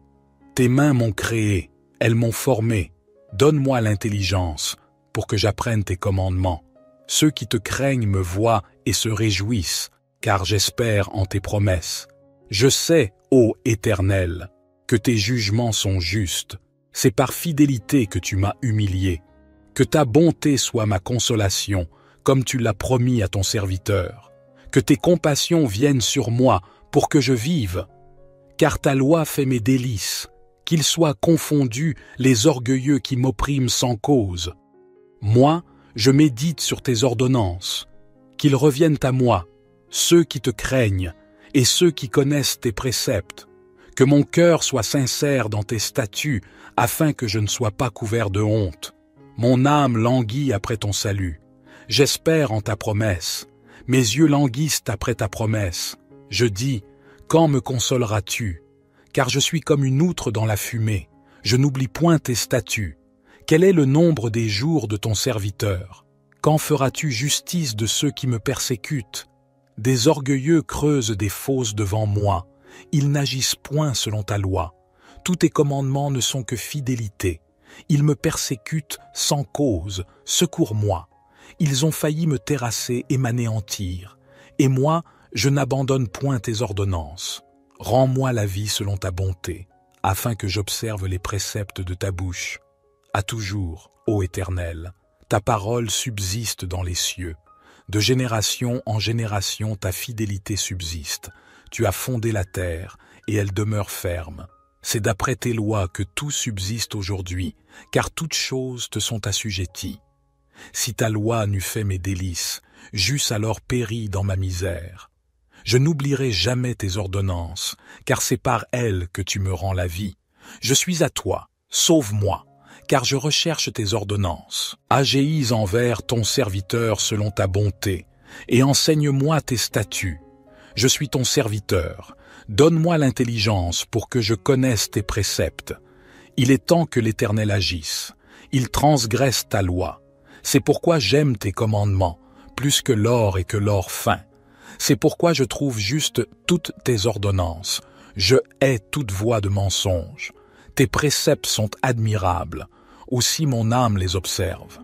Tes mains m'ont créé, elles m'ont formé. Donne-moi l'intelligence, pour que j'apprenne tes commandements. Ceux qui te craignent me voient et se réjouissent, car j'espère en tes promesses. Je sais, ô Éternel, que tes jugements sont justes. C'est par fidélité que tu m'as humilié. Que ta bonté soit ma consolation, comme tu l'as promis à ton serviteur. Que tes compassions viennent sur moi pour que je vive. Car ta loi fait mes délices. Qu'ils soient confondus les orgueilleux qui m'oppriment sans cause. Moi, je médite sur tes ordonnances. Qu'ils reviennent à moi, ceux qui te craignent et ceux qui connaissent tes préceptes. Que mon cœur soit sincère dans tes statuts, afin que je ne sois pas couvert de honte. Mon âme languit après ton salut. J'espère en ta promesse. Mes yeux languissent après ta promesse. Je dis, quand me consoleras-tu? Car je suis comme une outre dans la fumée. Je n'oublie point tes statuts. Quel est le nombre des jours de ton serviteur? Quand feras-tu justice de ceux qui me persécutent? Des orgueilleux creusent des fosses devant moi. Ils n'agissent point selon ta loi. Tous tes commandements ne sont que fidélité. Ils me persécutent sans cause. Secours-moi. Ils ont failli me terrasser et m'anéantir. Et moi, je n'abandonne point tes ordonnances. Rends-moi la vie selon ta bonté, afin que j'observe les préceptes de ta bouche. À toujours, ô Éternel, ta parole subsiste dans les cieux. De génération en génération, ta fidélité subsiste. Tu as fondé la terre, et elle demeure ferme. C'est d'après tes lois que tout subsiste aujourd'hui, car toutes choses te sont assujetties. Si ta loi n'eût fait mes délices, j'eusse alors péri dans ma misère. Je n'oublierai jamais tes ordonnances, car c'est par elles que tu me rends la vie. Je suis à toi, sauve-moi, car je recherche tes ordonnances. Agéis envers ton serviteur selon ta bonté, et enseigne-moi tes statuts. Je suis ton serviteur, donne-moi l'intelligence pour que je connaisse tes préceptes. Il est temps que l'Éternel agisse, il transgresse ta loi. C'est pourquoi j'aime tes commandements, plus que l'or et que l'or fin. C'est pourquoi je trouve juste toutes tes ordonnances. Je hais toute voie de mensonge. Tes préceptes sont admirables. Aussi mon âme les observe.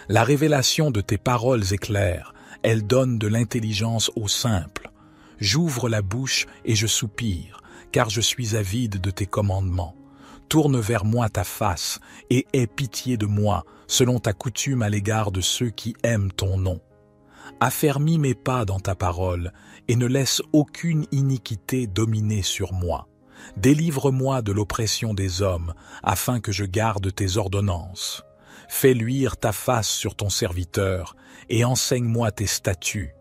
La révélation de tes paroles est claire. Elle donne de l'intelligence aux simples. J'ouvre la bouche et je soupire, car je suis avide de tes commandements. Tourne vers moi ta face et aie pitié de moi, selon ta coutume à l'égard de ceux qui aiment ton nom. Affermis mes pas dans ta parole et ne laisse aucune iniquité dominer sur moi. Délivre-moi de l'oppression des hommes, afin que je garde tes ordonnances. Fais luire ta face sur ton serviteur et enseigne-moi tes statuts.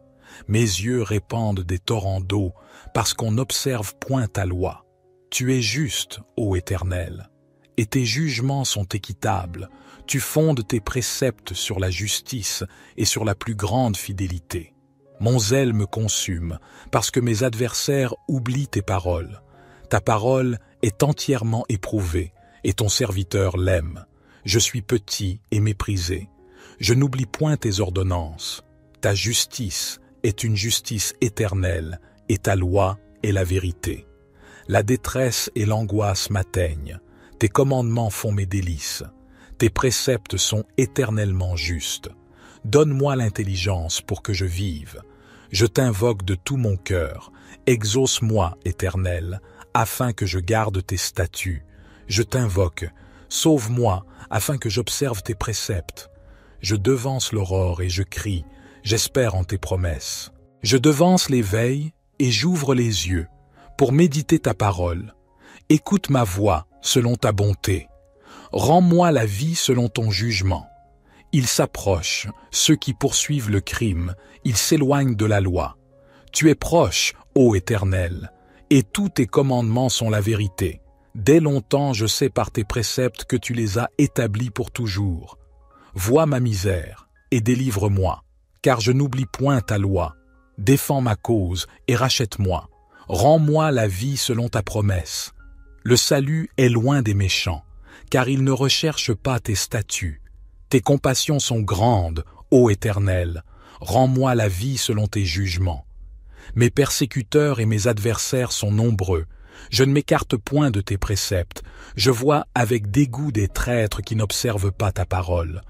Mes yeux répandent des torrents d'eau, parce qu'on n'observe point ta loi. Tu es juste, ô Éternel, et tes jugements sont équitables. Tu fondes tes préceptes sur la justice et sur la plus grande fidélité. Mon zèle me consume, parce que mes adversaires oublient tes paroles. Ta parole est entièrement éprouvée, et ton serviteur l'aime. Je suis petit et méprisé. Je n'oublie point tes ordonnances. Ta justice est une justice éternelle, et ta loi est la vérité. La détresse et l'angoisse m'atteignent. Tes commandements font mes délices. Tes préceptes sont éternellement justes. Donne-moi l'intelligence pour que je vive. Je t'invoque de tout mon cœur. Exauce-moi, Éternel, afin que je garde tes statuts. Je t'invoque. Sauve-moi, afin que j'observe tes préceptes. Je devance l'aurore et je crie. J'espère en tes promesses. Je devance les veilles et j'ouvre les yeux pour méditer ta parole. Écoute ma voix selon ta bonté. Rends-moi la vie selon ton jugement. Ils s'approchent, ceux qui poursuivent le crime, ils s'éloignent de la loi. Tu es proche, ô Éternel, et tous tes commandements sont la vérité. Dès longtemps je sais par tes préceptes que tu les as établis pour toujours. Vois ma misère et délivre-moi, car je n'oublie point ta loi. Défends ma cause et rachète-moi. Rends-moi la vie selon ta promesse. Le salut est loin des méchants, car ils ne recherchent pas tes statuts. Tes compassions sont grandes, ô Éternel. Rends-moi la vie selon tes jugements. Mes persécuteurs et mes adversaires sont nombreux. Je ne m'écarte point de tes préceptes. Je vois avec dégoût des traîtres qui n'observent pas ta parole.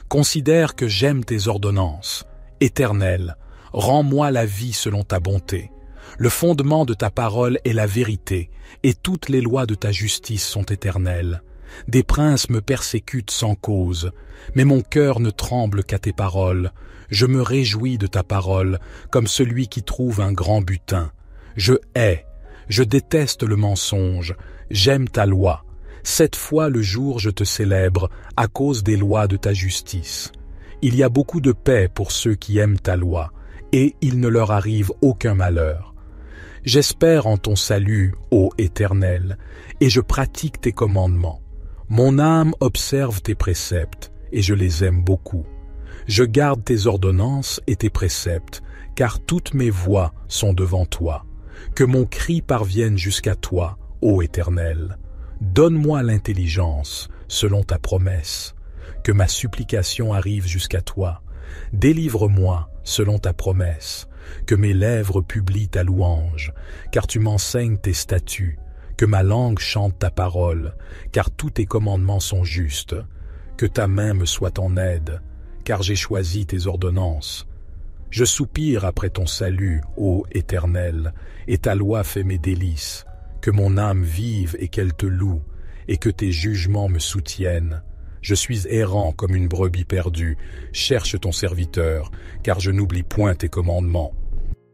Considère que j'aime tes ordonnances. Éternel, rends-moi la vie selon ta bonté. Le fondement de ta parole est la vérité, et toutes les lois de ta justice sont éternelles. Des princes me persécutent sans cause, mais mon cœur ne tremble qu'à tes paroles. Je me réjouis de ta parole, comme celui qui trouve un grand butin. Je déteste le mensonge, j'aime ta loi. 7 fois le jour je te célèbre, à cause des lois de ta justice. Il y a beaucoup de paix pour ceux qui aiment ta loi, et il ne leur arrive aucun malheur. J'espère en ton salut, ô Éternel, et je pratique tes commandements. Mon âme observe tes préceptes, et je les aime beaucoup. Je garde tes ordonnances et tes préceptes, car toutes mes voies sont devant toi. Que mon cri parvienne jusqu'à toi, ô Éternel. Donne-moi l'intelligence, selon ta promesse. Que ma supplication arrive jusqu'à toi. Délivre-moi, selon ta promesse. Que mes lèvres publient ta louange, car tu m'enseignes tes statuts. Que ma langue chante ta parole, car tous tes commandements sont justes. Que ta main me soit en aide, car j'ai choisi tes ordonnances. Je soupire après ton salut, ô Éternel, et ta loi fait mes délices. Que mon âme vive et qu'elle te loue, et que tes jugements me soutiennent. Je suis errant comme une brebis perdue, cherche ton serviteur, car je n'oublie point tes commandements.